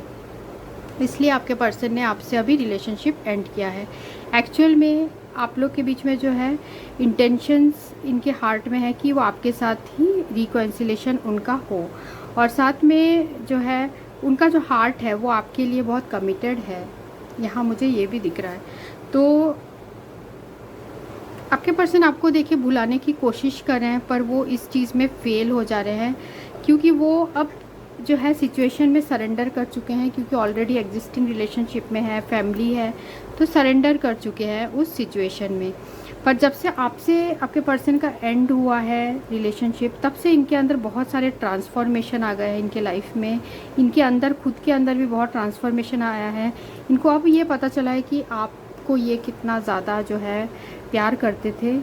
इसलिए आपके पर्सन ने आपसे अभी रिलेशनशिप एंड किया है। एक्चुअल में आप लोग के बीच में जो है इंटेंशंस इनके हार्ट में है कि वो आपके साथ ही रिकॉन्सिलेशन उनका हो, और साथ में जो है उनका जो हार्ट है वो आपके लिए बहुत कमिटेड है, यहाँ मुझे ये भी दिख रहा है। तो आपके पर्सन आपको देखिए भुलाने की कोशिश कर रहे हैं, पर वो इस चीज़ में फेल हो जा रहे हैं, क्योंकि वो अब जो है सिचुएशन में सरेंडर कर चुके हैं, क्योंकि ऑलरेडी एग्जिस्टिंग रिलेशनशिप में है, फैमिली है, तो सरेंडर कर चुके हैं उस सिचुएशन में। पर जब से आपसे आपके पर्सन का एंड हुआ है रिलेशनशिप, तब से इनके अंदर बहुत सारे ट्रांसफॉर्मेशन आ गए हैं इनके लाइफ में। इनके अंदर खुद के अंदर भी बहुत ट्रांसफॉर्मेशन आया है। इनको अब ये पता चला है कि आपको ये कितना ज़्यादा जो है प्यार करते थे।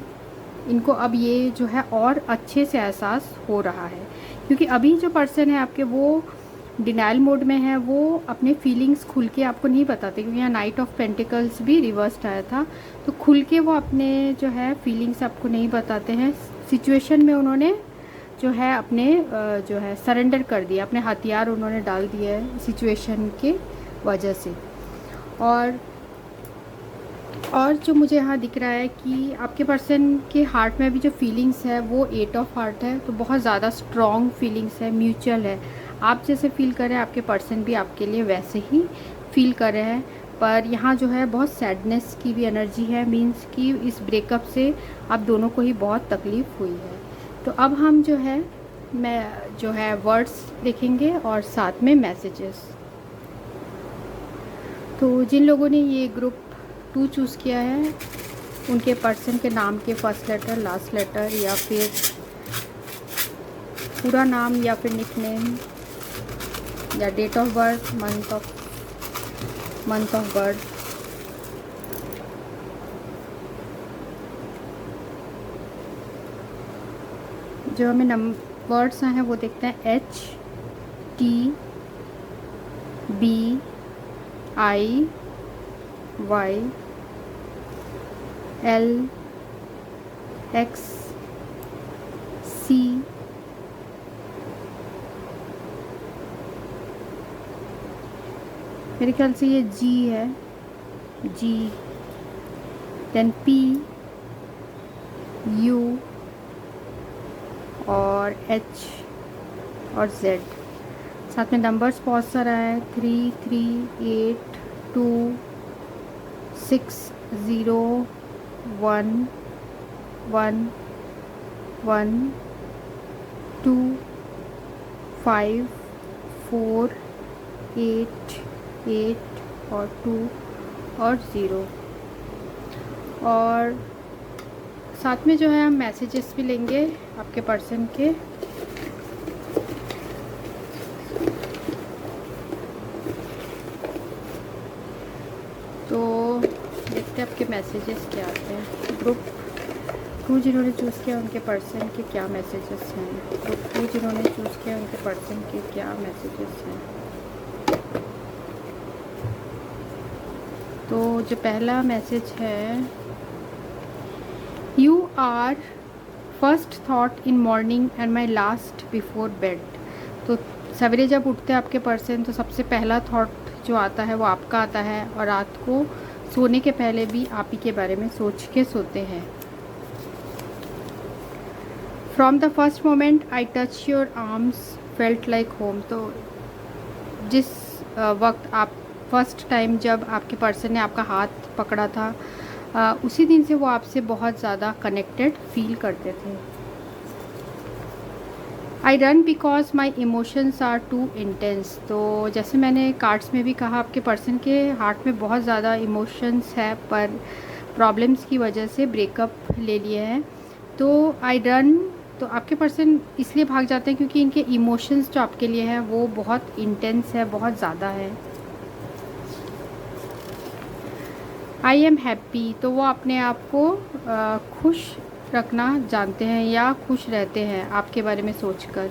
इनको अब ये जो है और अच्छे से एहसास हो रहा है, क्योंकि अभी जो पर्सन है आपके वो डिनाइल मोड में है, वो अपने फीलिंग्स खुल के आपको नहीं बताते, क्योंकि यहाँ नाइट ऑफ पेंटिकल्स भी रिवर्स्ड आया था, तो खुल के वो अपने जो है फीलिंग्स आपको नहीं बताते हैं। सिचुएशन में उन्होंने जो है अपने जो है सरेंडर कर दिया, अपने हथियार उन्होंने डाल दिए है सिचुएशन के वजह से। और जो मुझे यहाँ दिख रहा है कि आपके पर्सन के हार्ट में अभी जो फीलिंग्स है वो 8 ऑफ हार्ट है, तो बहुत ज़्यादा स्ट्रॉन्ग फीलिंग्स है, म्यूचुअल है। आप जैसे फील कर रहे हैं आपके पर्सन भी आपके लिए वैसे ही फील कर रहे हैं, पर यहाँ जो है बहुत सैडनेस की भी एनर्जी है। मीन्स कि इस ब्रेकअप से आप दोनों को ही बहुत तकलीफ़ हुई है। तो अब हम जो है वर्ड्स देखेंगे और साथ में मैसेजेस। तो जिन लोगों ने ये ग्रुप 2 चूज़ किया है, उनके पर्सन के नाम के फर्स्ट लेटर, लास्ट लेटर, या फिर पूरा नाम, या फिर निकनेम, या date of birth, month of birth. जो हमें वर्ड्स हैं वो देखते हैं HTBIY LXC मेरे ख्याल से ये G है, G, देन PU और H और Z। साथ में नंबर्स बहुत सारा है, 338 और 2 और 0। और साथ में जो है हम मैसेजेस भी लेंगे आपके पर्सन के। तो देखते हैं आपके मैसेजेस क्या आते हैं। ग्रुप 2 जिन्होंने चूज़ किया उनके पर्सन के क्या मैसेजेस हैं। ग्रुप 2 जिन्होंने चूज़ किया उनके पर्सन के क्या मैसेजेस हैं। तो जो पहला मैसेज है, you are first thought in morning and my last before bed. तो सवेरे जब उठते हैं आपके पर्सन, तो सबसे पहला थॉट जो आता है वो आपका आता है, और रात को सोने के पहले भी आप ही के बारे में सोच के सोते हैं। From the first moment I touch your arms felt like home. तो जिस वक्त आप फर्स्ट टाइम जब आपके पर्सन ने आपका हाथ पकड़ा था, उसी दिन से वो आपसे बहुत ज़्यादा कनेक्टेड फील करते थे। I run because my emotions are too intense. तो जैसे मैंने कार्ड्स में भी कहा, आपके पर्सन के हार्ट में बहुत ज़्यादा इमोशंस है, पर प्रॉब्लम्स की वजह से ब्रेकअप ले लिए हैं। तो आई रन, तो आपके पर्सन इसलिए भाग जाते हैं क्योंकि इनके इमोशंस जो आपके लिए हैं वो बहुत इंटेंस है, बहुत ज़्यादा है। आई एम हैप्पी, तो वो अपने आप को खुश रखना जानते हैं या खुश रहते हैं आपके बारे में सोचकर।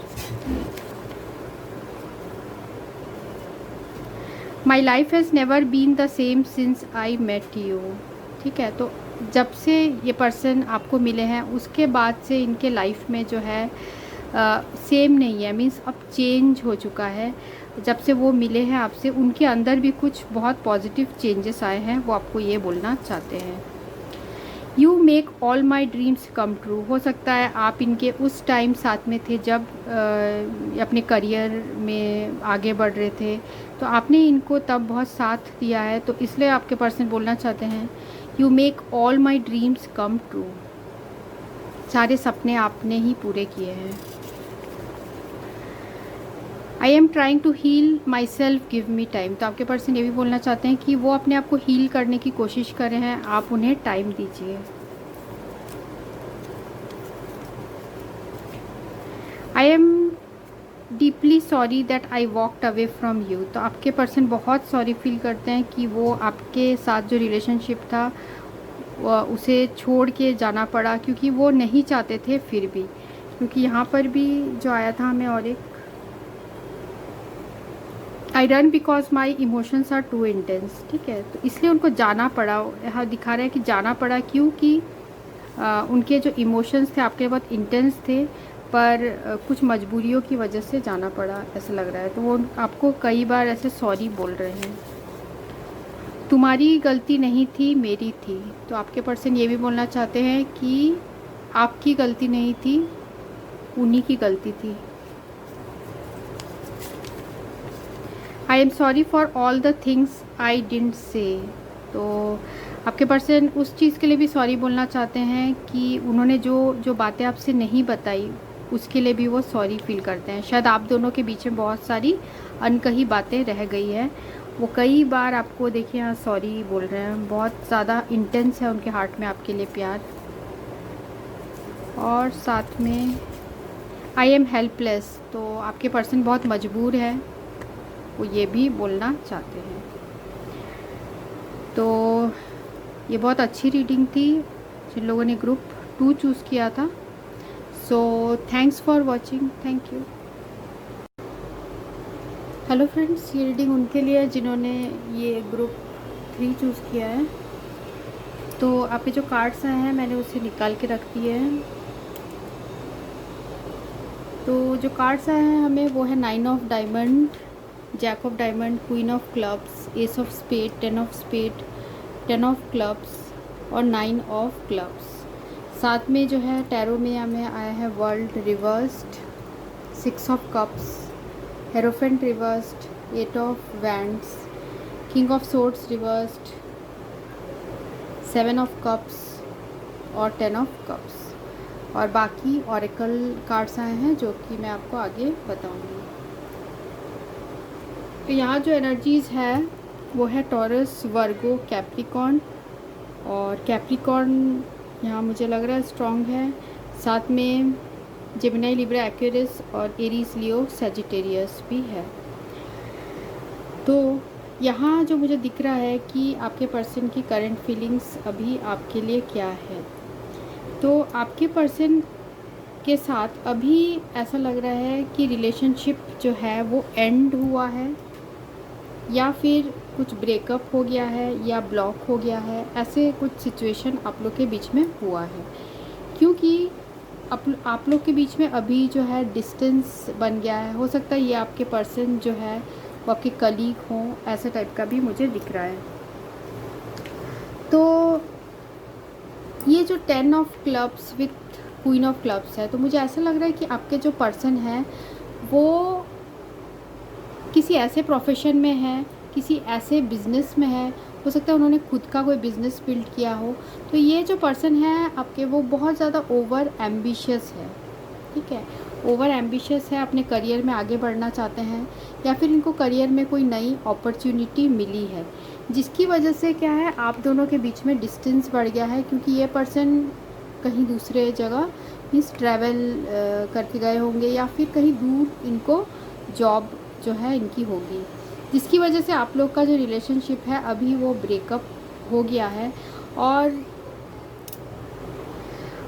My life has never been the same since I met you. ठीक है, तो जब से ये पर्सन आपको मिले हैं उसके बाद से इनके लाइफ में जो है सेम नहीं है, मीन्स अब चेंज हो चुका है। जब से वो मिले हैं आपसे, उनके अंदर भी कुछ बहुत पॉजिटिव चेंजेस आए हैं, वो आपको ये बोलना चाहते हैं। You make all my dreams come true. हो सकता है आप इनके उस टाइम साथ में थे जब अपने करियर में आगे बढ़ रहे थे, तो आपने इनको तब बहुत साथ दिया है, तो इसलिए आपके पर्सन बोलना चाहते हैं you make all my dreams come true. सारे सपने आपने ही पूरे किए हैं। I am trying to heal myself, give me time. तो आपके पर्सन ये भी बोलना चाहते हैं कि वो अपने आप को हील करने की कोशिश कर रहे हैं, आप उन्हें टाइम दीजिए। I am deeply sorry that I walked away from you. तो आपके पर्सन बहुत सॉरी फील करते हैं कि वो आपके साथ जो रिलेशनशिप था उसे छोड़ के जाना पड़ा, क्योंकि वो नहीं चाहते थे फिर भी, क्योंकि यहाँ पर भी जो आया था हमें और एक I run because my emotions are too intense. ठीक है, तो इसलिए उनको जाना पड़ा। यहाँ दिखा रहा है कि जाना पड़ा क्योंकि उनके जो इमोशंस थे आपके बहुत इंटेंस थे, पर कुछ मजबूरियों की वजह से जाना पड़ा, ऐसा लग रहा है। तो वो आपको कई बार ऐसे सॉरी बोल रहे हैं। तुम्हारी गलती नहीं थी, मेरी थी। तो आपके पर्सन ये भी बोलना चाहते हैं कि आपकी गलती नहीं थी, उन्हीं की गलती थी। I am sorry for all the things I didn't say. तो आपके पर्सन उस चीज़ के लिए भी सॉरी बोलना चाहते हैं कि उन्होंने जो बातें आपसे नहीं बताई उसके लिए भी वो सॉरी फील करते हैं। शायद आप दोनों के बीच में बहुत सारी अनकही बातें रह गई है। वो कई बार आपको देखिए यहाँ सॉरी बोल रहे हैं, बहुत ज़्यादा इंटेंस है उनके हार्ट में आपके लिए प्यार। और साथ में आई एम हेल्पलेस, तो आपके पर्सन बहुत मजबूर है, वो ये भी बोलना चाहते हैं। तो ये बहुत अच्छी रीडिंग थी जिन लोगों ने ग्रुप 2 चूज़ किया था। So thanks for watching, thank you. Hello friends, ये रीडिंग उनके लिए है जिन्होंने ये ग्रुप 3 चूज़ किया है। तो आपके जो कार्ड्स आए हैं मैंने उसे निकाल के रख दिए हैं। तो जो कार्ड्स आए हैं हमें वो है 9 of diamond, jack of diamond, queen of clubs, ace of spade, 10 of spade, 10 of clubs और 9 ऑफ क्लब्स। साथ में जो है टैरो में हमें आया है world reversed, 6 of cups, hierophant reversed, 8 of wands, king of swords reversed, 7 of cups और 10 ऑफ कप्स। और बाकी ऑरेकल कार्ड्स आए हैं जो कि मैं आपको आगे बताऊंगी। तो यहाँ जो एनर्जीज़ है वो है टॉरस, वर्गो, कैप्रिकॉर्न। और कैप्रिकॉर्न यहाँ मुझे लग रहा है स्ट्रॉन्ग है। साथ में जेमिनी, लिब्रा, एक्वेरियस और एरीज, लियो, सजिटेरियस भी है। तो यहाँ जो मुझे दिख रहा है कि आपके पर्सन की करंट फीलिंग्स अभी आपके लिए क्या है। तो आपके पर्सन के साथ अभी ऐसा लग रहा है कि रिलेशनशिप जो है वो एंड हुआ है, या फिर कुछ ब्रेकअप हो गया है या ब्लॉक हो गया है। ऐसे कुछ सिचुएशन आप लोग के बीच में हुआ है, क्योंकि आप लोग के बीच में अभी जो है डिस्टेंस बन गया है। हो सकता है ये आपके पर्सन जो है वो आपके कलीग हों, ऐसे टाइप का भी मुझे दिख रहा है। तो ये जो 10 of clubs with queen of clubs है, तो मुझे ऐसा लग रहा है कि आपके जो पर्सन है वो किसी ऐसे प्रोफेशन में है, किसी ऐसे बिज़नेस में है, हो सकता है उन्होंने खुद का कोई बिज़नेस बिल्ड किया हो। तो ये जो पर्सन है आपके, वो बहुत ज़्यादा ओवर एम्बिशियस है, ठीक है, ओवर एम्बिशियस है, अपने करियर में आगे बढ़ना चाहते हैं, या फिर इनको करियर में कोई नई अपॉर्चुनिटी मिली है, जिसकी वजह से क्या है, आप दोनों के बीच में डिस्टेंस बढ़ गया है, क्योंकि ये पर्सन कहीं दूसरे जगह मीन्स ट्रैवल करके गए होंगे, या फिर कहीं दूर इनको जॉब जो है इनकी होगी, जिसकी वजह से आप लोग का जो रिलेशनशिप है अभी वो ब्रेकअप हो गया है। और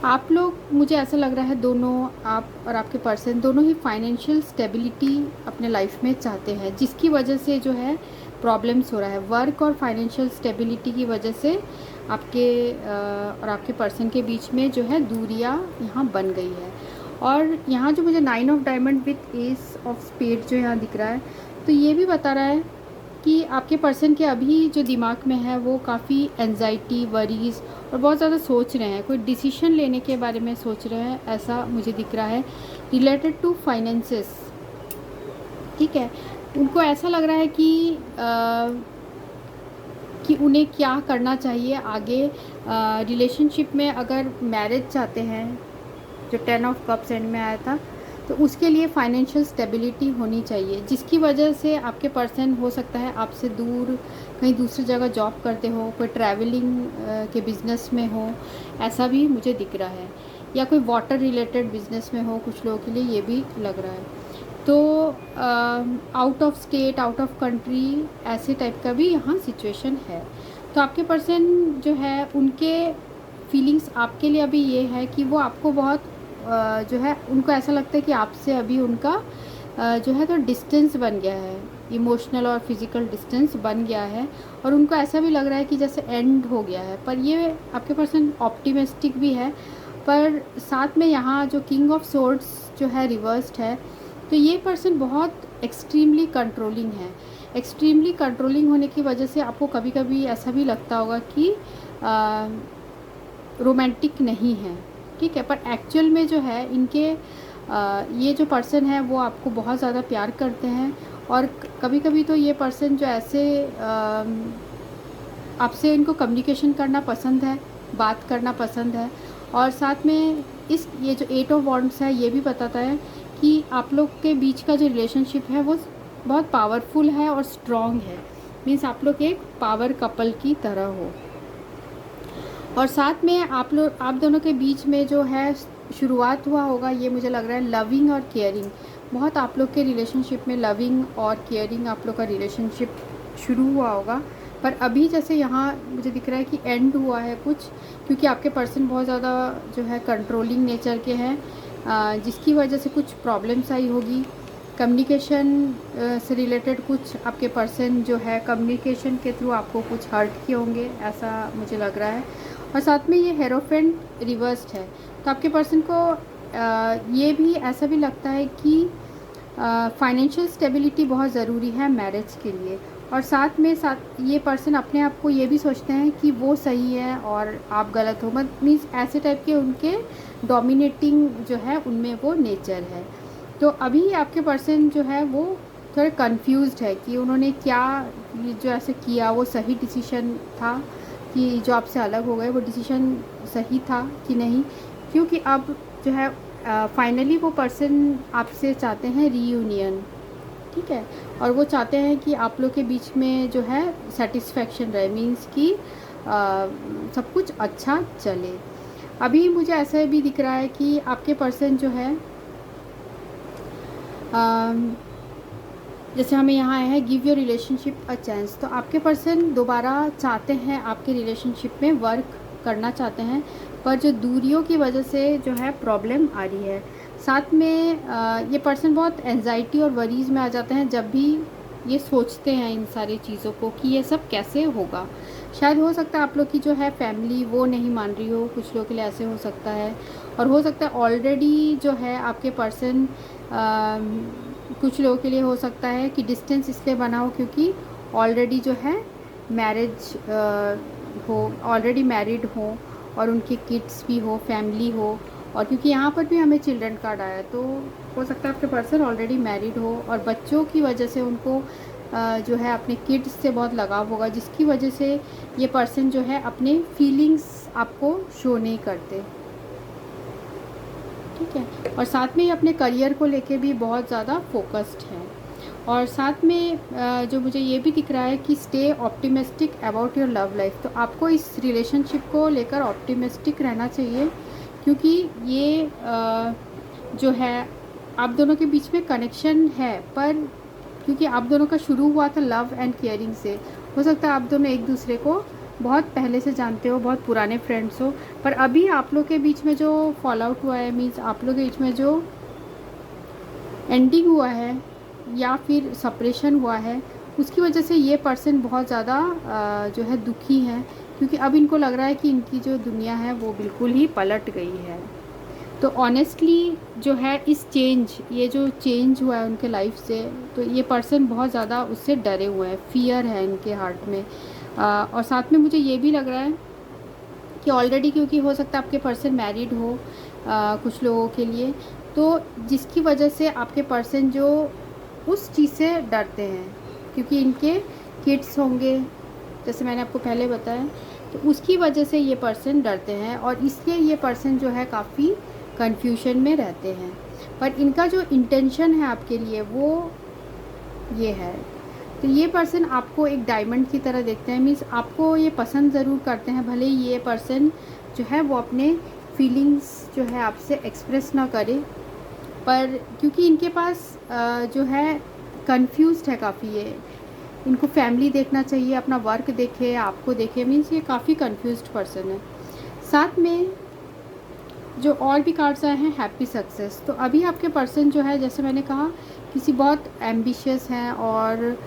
आप लोग, मुझे ऐसा लग रहा है, दोनों, आप और आपके पर्सन दोनों ही फाइनेंशियल स्टेबिलिटी अपने लाइफ में चाहते हैं, जिसकी वजह से जो है प्रॉब्लम्स हो रहा है। वर्क और फाइनेंशियल स्टेबिलिटी की वजह से आपके और आपके पर्सन के बीच में जो है दूरियां यहाँ बन गई है। और यहाँ जो मुझे 9 of diamond with ace of spade जो यहाँ दिख रहा है, तो ये भी बता रहा है कि आपके पर्सन के अभी जो दिमाग में है वो काफ़ी एंजाइटी, वरीज़ और बहुत ज़्यादा सोच रहे हैं, कोई डिसीजन लेने के बारे में सोच रहे हैं, ऐसा मुझे दिख रहा है, रिलेटेड टू फाइनेंसेस, ठीक है। उनको ऐसा लग रहा है कि उन्हें क्या करना चाहिए आगे रिलेशनशिप में। अगर मैरिज चाहते हैं, जो 10 ऑफ कप्स एंड में आया था, तो उसके लिए फाइनेंशियल स्टेबिलिटी होनी चाहिए, जिसकी वजह से आपके पर्सन हो सकता है आपसे दूर कहीं दूसरी जगह जॉब करते हो, कोई ट्रैवलिंग के बिज़नेस में हो, ऐसा भी मुझे दिख रहा है, या कोई वाटर रिलेटेड बिज़नेस में हो, कुछ लोगों के लिए ये भी लग रहा है। तो out of state, out of country, ऐसे टाइप का भी यहाँ सिचुएशन है। तो आपके पर्सन जो है, उनके फीलिंग्स आपके लिए अभी ये है कि वो आपको बहुत जो है, उनको ऐसा लगता है कि आपसे अभी उनका जो है तो डिस्टेंस बन गया है, इमोशनल और फिज़िकल डिस्टेंस बन गया है, और उनको ऐसा भी लग रहा है कि जैसे एंड हो गया है। पर ये आपके पर्सन ऑप्टिमिस्टिक भी है, पर साथ में यहाँ जो किंग ऑफ सोर्ड्स जो है रिवर्स्ड है, तो ये पर्सन बहुत एक्सट्रीमली कंट्रोलिंग है। एक्सट्रीमली कंट्रोलिंग होने की वजह से आपको कभी कभी ऐसा भी लगता होगा कि रोमांटिक नहीं है, ठीक है, पर एक्चुअल में जो है इनके ये जो पर्सन है वो आपको बहुत ज़्यादा प्यार करते हैं। और कभी कभी तो ये पर्सन जो ऐसे आपसे, इनको कम्युनिकेशन करना पसंद है, बात करना पसंद है। और साथ में ये जो 8 ऑफ वॉन्ड्स है, ये भी बताता है कि आप लोग के बीच का जो रिलेशनशिप है वो बहुत पावरफुल है और स्ट्रॉन्ग है, मीन्स आप लोग एक पावर कपल की तरह हो। और साथ में आप दोनों के बीच में जो है शुरुआत हुआ होगा, ये मुझे लग रहा है लविंग और केयरिंग, बहुत आप लोग के रिलेशनशिप में लविंग और केयरिंग आप लोग का रिलेशनशिप शुरू हुआ होगा। पर अभी जैसे यहाँ मुझे दिख रहा है कि एंड हुआ है कुछ, क्योंकि आपके पर्सन बहुत ज़्यादा जो है कंट्रोलिंग नेचर के हैं, जिसकी वजह से कुछ प्रॉब्लम्स आई होगी। कम्युनिकेशन से रिलेटेड कुछ आपके पर्सन जो है कम्युनिकेशन के थ्रू आपको कुछ हर्ट किए होंगे, ऐसा मुझे लग रहा है। और साथ में ये हेरोफेंट रिवर्स्ड है, तो आपके पर्सन को ये भी ऐसा भी लगता है कि फाइनेंशियल स्टेबिलिटी बहुत ज़रूरी है मैरिज के लिए। और साथ ये पर्सन अपने आप को ये भी सोचते हैं कि वो सही है और आप गलत हो, मत मीन्स ऐसे टाइप के उनके डोमिनेटिंग जो है उनमें वो नेचर है। तो अभी आपके पर्सन जो है वो थोड़े कंफ्यूज्ड है कि उन्होंने क्या जो ऐसे किया वो सही डिसीजन था, कि जो आपसे अलग हो गए वो डिसीजन सही था कि नहीं, क्योंकि अब जो है फाइनली वो पर्सन आपसे चाहते हैं रीयूनियन, ठीक है, और वो चाहते हैं कि आप लोग के बीच में जो है सेटिस्फेक्शन रहे, मीन्स कि सब कुछ अच्छा चले। अभी मुझे ऐसा भी दिख रहा है कि आपके पर्सन जो है जैसे हमें यहाँ आया है give your relationship a chance, तो आपके पर्सन दोबारा चाहते हैं आपके रिलेशनशिप में वर्क करना चाहते हैं, पर जो दूरियों की वजह से जो है प्रॉब्लम आ रही है। साथ में ये पर्सन बहुत एंजाइटी और वरीज़ में आ जाते हैं जब भी ये सोचते हैं इन सारी चीज़ों को कि ये सब कैसे होगा। शायद हो सकता है आप लोग की जो है फैमिली वो नहीं मान रही हो, कुछ लोगों के लिए ऐसे हो सकता है। और हो सकता है ऑलरेडी जो है आपके पर्सन कुछ लोगों के लिए हो सकता है कि डिस्टेंस इसलिए बना हो क्योंकि ऑलरेडी जो है मैरिज हो, ऑलरेडी मैरिड हो और उनके किड्स भी हो, फैमिली हो, और क्योंकि यहाँ पर भी हमें चिल्ड्रन कार्ड आया, तो हो सकता है आपके पर्सन ऑलरेडी मैरिड हो और बच्चों की वजह से उनको जो है अपने किड्स से बहुत लगाव होगा, जिसकी वजह से ये पर्सन जो है अपने फीलिंग्स आपको शो नहीं करते, ठीक है। और साथ में ये अपने करियर को लेके भी बहुत ज़्यादा फोकस्ड है। और साथ में जो मुझे ये भी दिख रहा है कि stay optimistic about your love life. तो आपको इस रिलेशनशिप को लेकर ऑप्टिमिस्टिक रहना चाहिए, क्योंकि ये जो है आप दोनों के बीच में कनेक्शन है, पर क्योंकि आप दोनों का शुरू हुआ था लव एंड केयरिंग से, हो सकता है आप दोनों एक दूसरे को बहुत पहले से जानते हो, बहुत पुराने फ्रेंड्स हो, पर अभी आप लोग के बीच में जो फॉल आउट हुआ है, मीन्स आप लोग के बीच में जो एंडिंग हुआ है या फिर सेपरेशन हुआ है, उसकी वजह से ये पर्सन बहुत ज़्यादा जो है दुखी है, क्योंकि अब इनको लग रहा है कि इनकी जो दुनिया है वो बिल्कुल ही पलट गई है। तो ऑनेस्टली जो है इस ये जो चेंज हुआ है उनके लाइफ से, तो ये पर्सन बहुत ज़्यादा उससे डरे हुए हैं, फियर है इनके हार्ट में। और साथ में मुझे ये भी लग रहा है कि ऑलरेडी, क्योंकि हो सकता है आपके पर्सन मैरिड हो कुछ लोगों के लिए, तो जिसकी वजह से आपके पर्सन जो उस चीज़ से डरते हैं, क्योंकि इनके किड्स होंगे जैसे मैंने आपको पहले बताया, तो उसकी वजह से ये पर्सन डरते हैं, और इसलिए ये पर्सन जो है काफ़ी कंफ्यूजन में रहते हैं। पर इनका जो इंटेंशन है आपके लिए वो ये है। तो ये पर्सन आपको एक डायमंड की तरह देखते हैं, मीन्स आपको ये पसंद ज़रूर करते हैं, भले ही ये पर्सन जो है वो अपने फीलिंग्स जो है आपसे एक्सप्रेस ना करे, पर क्योंकि इनके पास जो है कंफ्यूज्ड है काफ़ी ये, इनको फैमिली देखना चाहिए, अपना वर्क देखे, आपको देखे, मीन्स ये काफ़ी कंफ्यूज्ड पर्सन है। साथ में जो और भी कार्ड्स आए हैं हैप्पी सक्सेस। तो अभी आपके पर्सन जो है, जैसे मैंने कहा, किसी बहुत एम्बिशियस हैं, और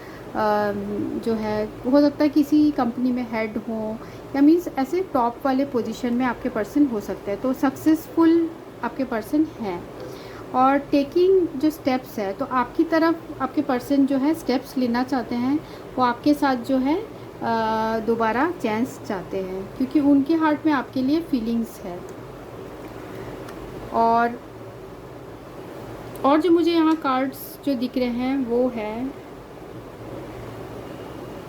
जो है हो सकता है किसी कंपनी में हेड हो, या मीन्स ऐसे टॉप वाले पोजीशन में आपके पर्सन हो सकते हैं। तो सक्सेसफुल आपके पर्सन हैं, और टेकिंग जो स्टेप्स है, तो आपकी तरफ आपके पर्सन जो है स्टेप्स लेना चाहते हैं, वो आपके साथ जो है दोबारा चांस चाहते हैं, क्योंकि उनके हार्ट में आपके लिए फीलिंग्स है। और जो मुझे यहाँ कार्ड्स जो दिख रहे हैं वो है,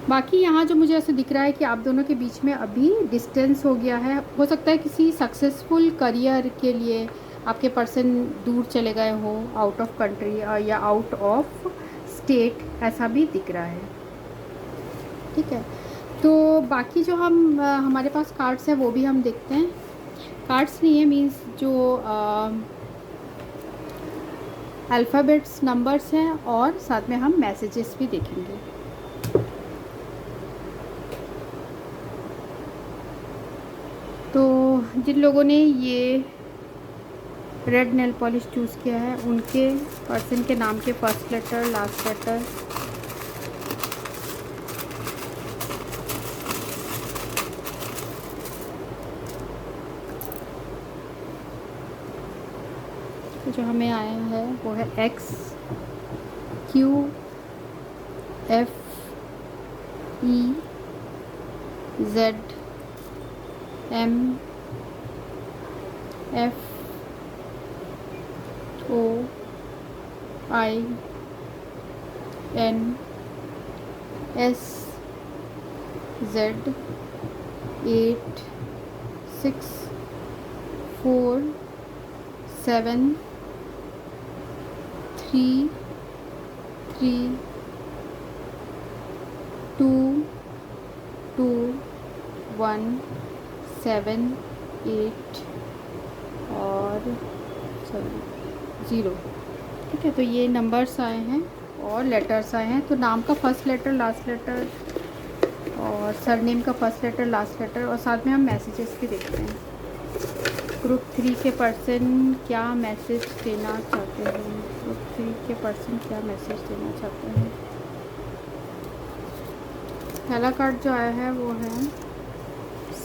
बाकी यहाँ जो मुझे ऐसे दिख रहा है कि आप दोनों के बीच में अभी डिस्टेंस हो गया है, हो सकता है किसी सक्सेसफुल करियर के लिए आपके पर्सन दूर चले गए हो, आउट ऑफ कंट्री या आउट ऑफ स्टेट, ऐसा भी दिख रहा है, ठीक है। तो बाकी जो हमारे पास कार्ड्स है वो भी हम देखते हैं। कार्ड्स नहीं है, मीन्स जो अल्फ़ाबेट्स नंबर्स हैं, और साथ में हम मैसेजेस भी देखेंगे। तो जिन लोगों ने ये रेड नेल पॉलिश चूज़ किया है, उनके पर्सन के नाम के फर्स्ट लेटर, लास्ट लेटर, जो हमें आया है वो है X Q F E Z M F O I N S Z 8 6 4 7 3 3 2 2 1 7 8 और 0, ठीक है। तो ये नंबर्स आए हैं और लेटर्स आए हैं। तो नाम का फर्स्ट लेटर, लास्ट लेटर, और सरनेम का फर्स्ट लेटर, लास्ट लेटर, और साथ में हम मैसेजेस भी देखते हैं। ग्रुप 3 के पर्सन क्या मैसेज देना चाहते हैं? ग्रुप 3 के पर्सन क्या मैसेज देना चाहते हैं? पहला कार्ड जो आया है वो है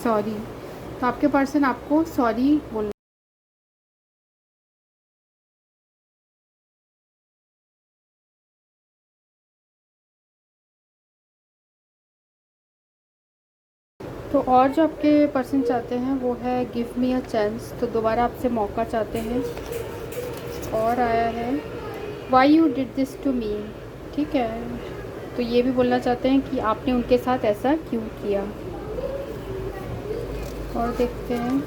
सॉरी। तो आपके पर्सन आपको सॉरी बोल, तो और जो आपके पर्सन चाहते हैं वो है गिव मी अ चांस। तो दोबारा आपसे मौका चाहते हैं। और आया है why you did this to me, ठीक है। तो ये भी बोलना चाहते हैं कि आपने उनके साथ ऐसा क्यों किया। और देखते हैं,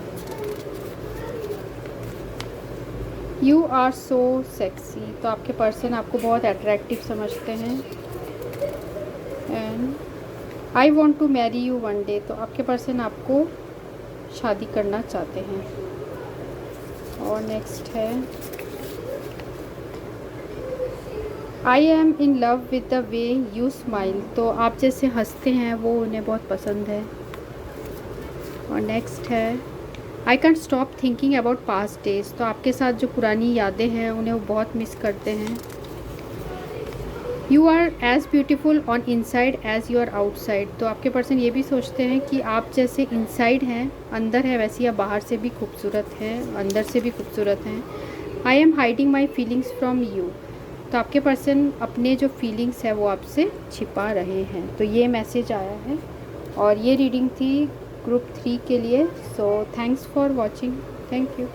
यू आर सो सेक्सी, तो आपके पर्सन आपको बहुत अट्रैक्टिव समझते हैं। And I want to marry you one day, तो आपके पर्सन आपको शादी करना चाहते हैं। और नेक्स्ट है, I am in love with the way you smile, तो आप जैसे हंसते हैं वो उन्हें बहुत पसंद है। और नेक्स्ट है, I can't stop thinking about past days, तो आपके साथ जो पुरानी यादें हैं उन्हें वो बहुत मिस करते हैं। You are as beautiful on inside as you are outside, तो आपके पर्सन ये भी सोचते हैं कि आप जैसे इनसाइड हैं, अंदर है, वैसे ही आप बाहर से भी खूबसूरत हैं, अंदर से भी खूबसूरत हैं। I M hiding my feelings from you, तो आपके पर्सन अपने जो फीलिंग्स है वो आपसे छिपा रहे हैं। तो ये मैसेज आया है और ये रीडिंग थी ग्रुप 3 के लिए। So thanks for watching, thank you.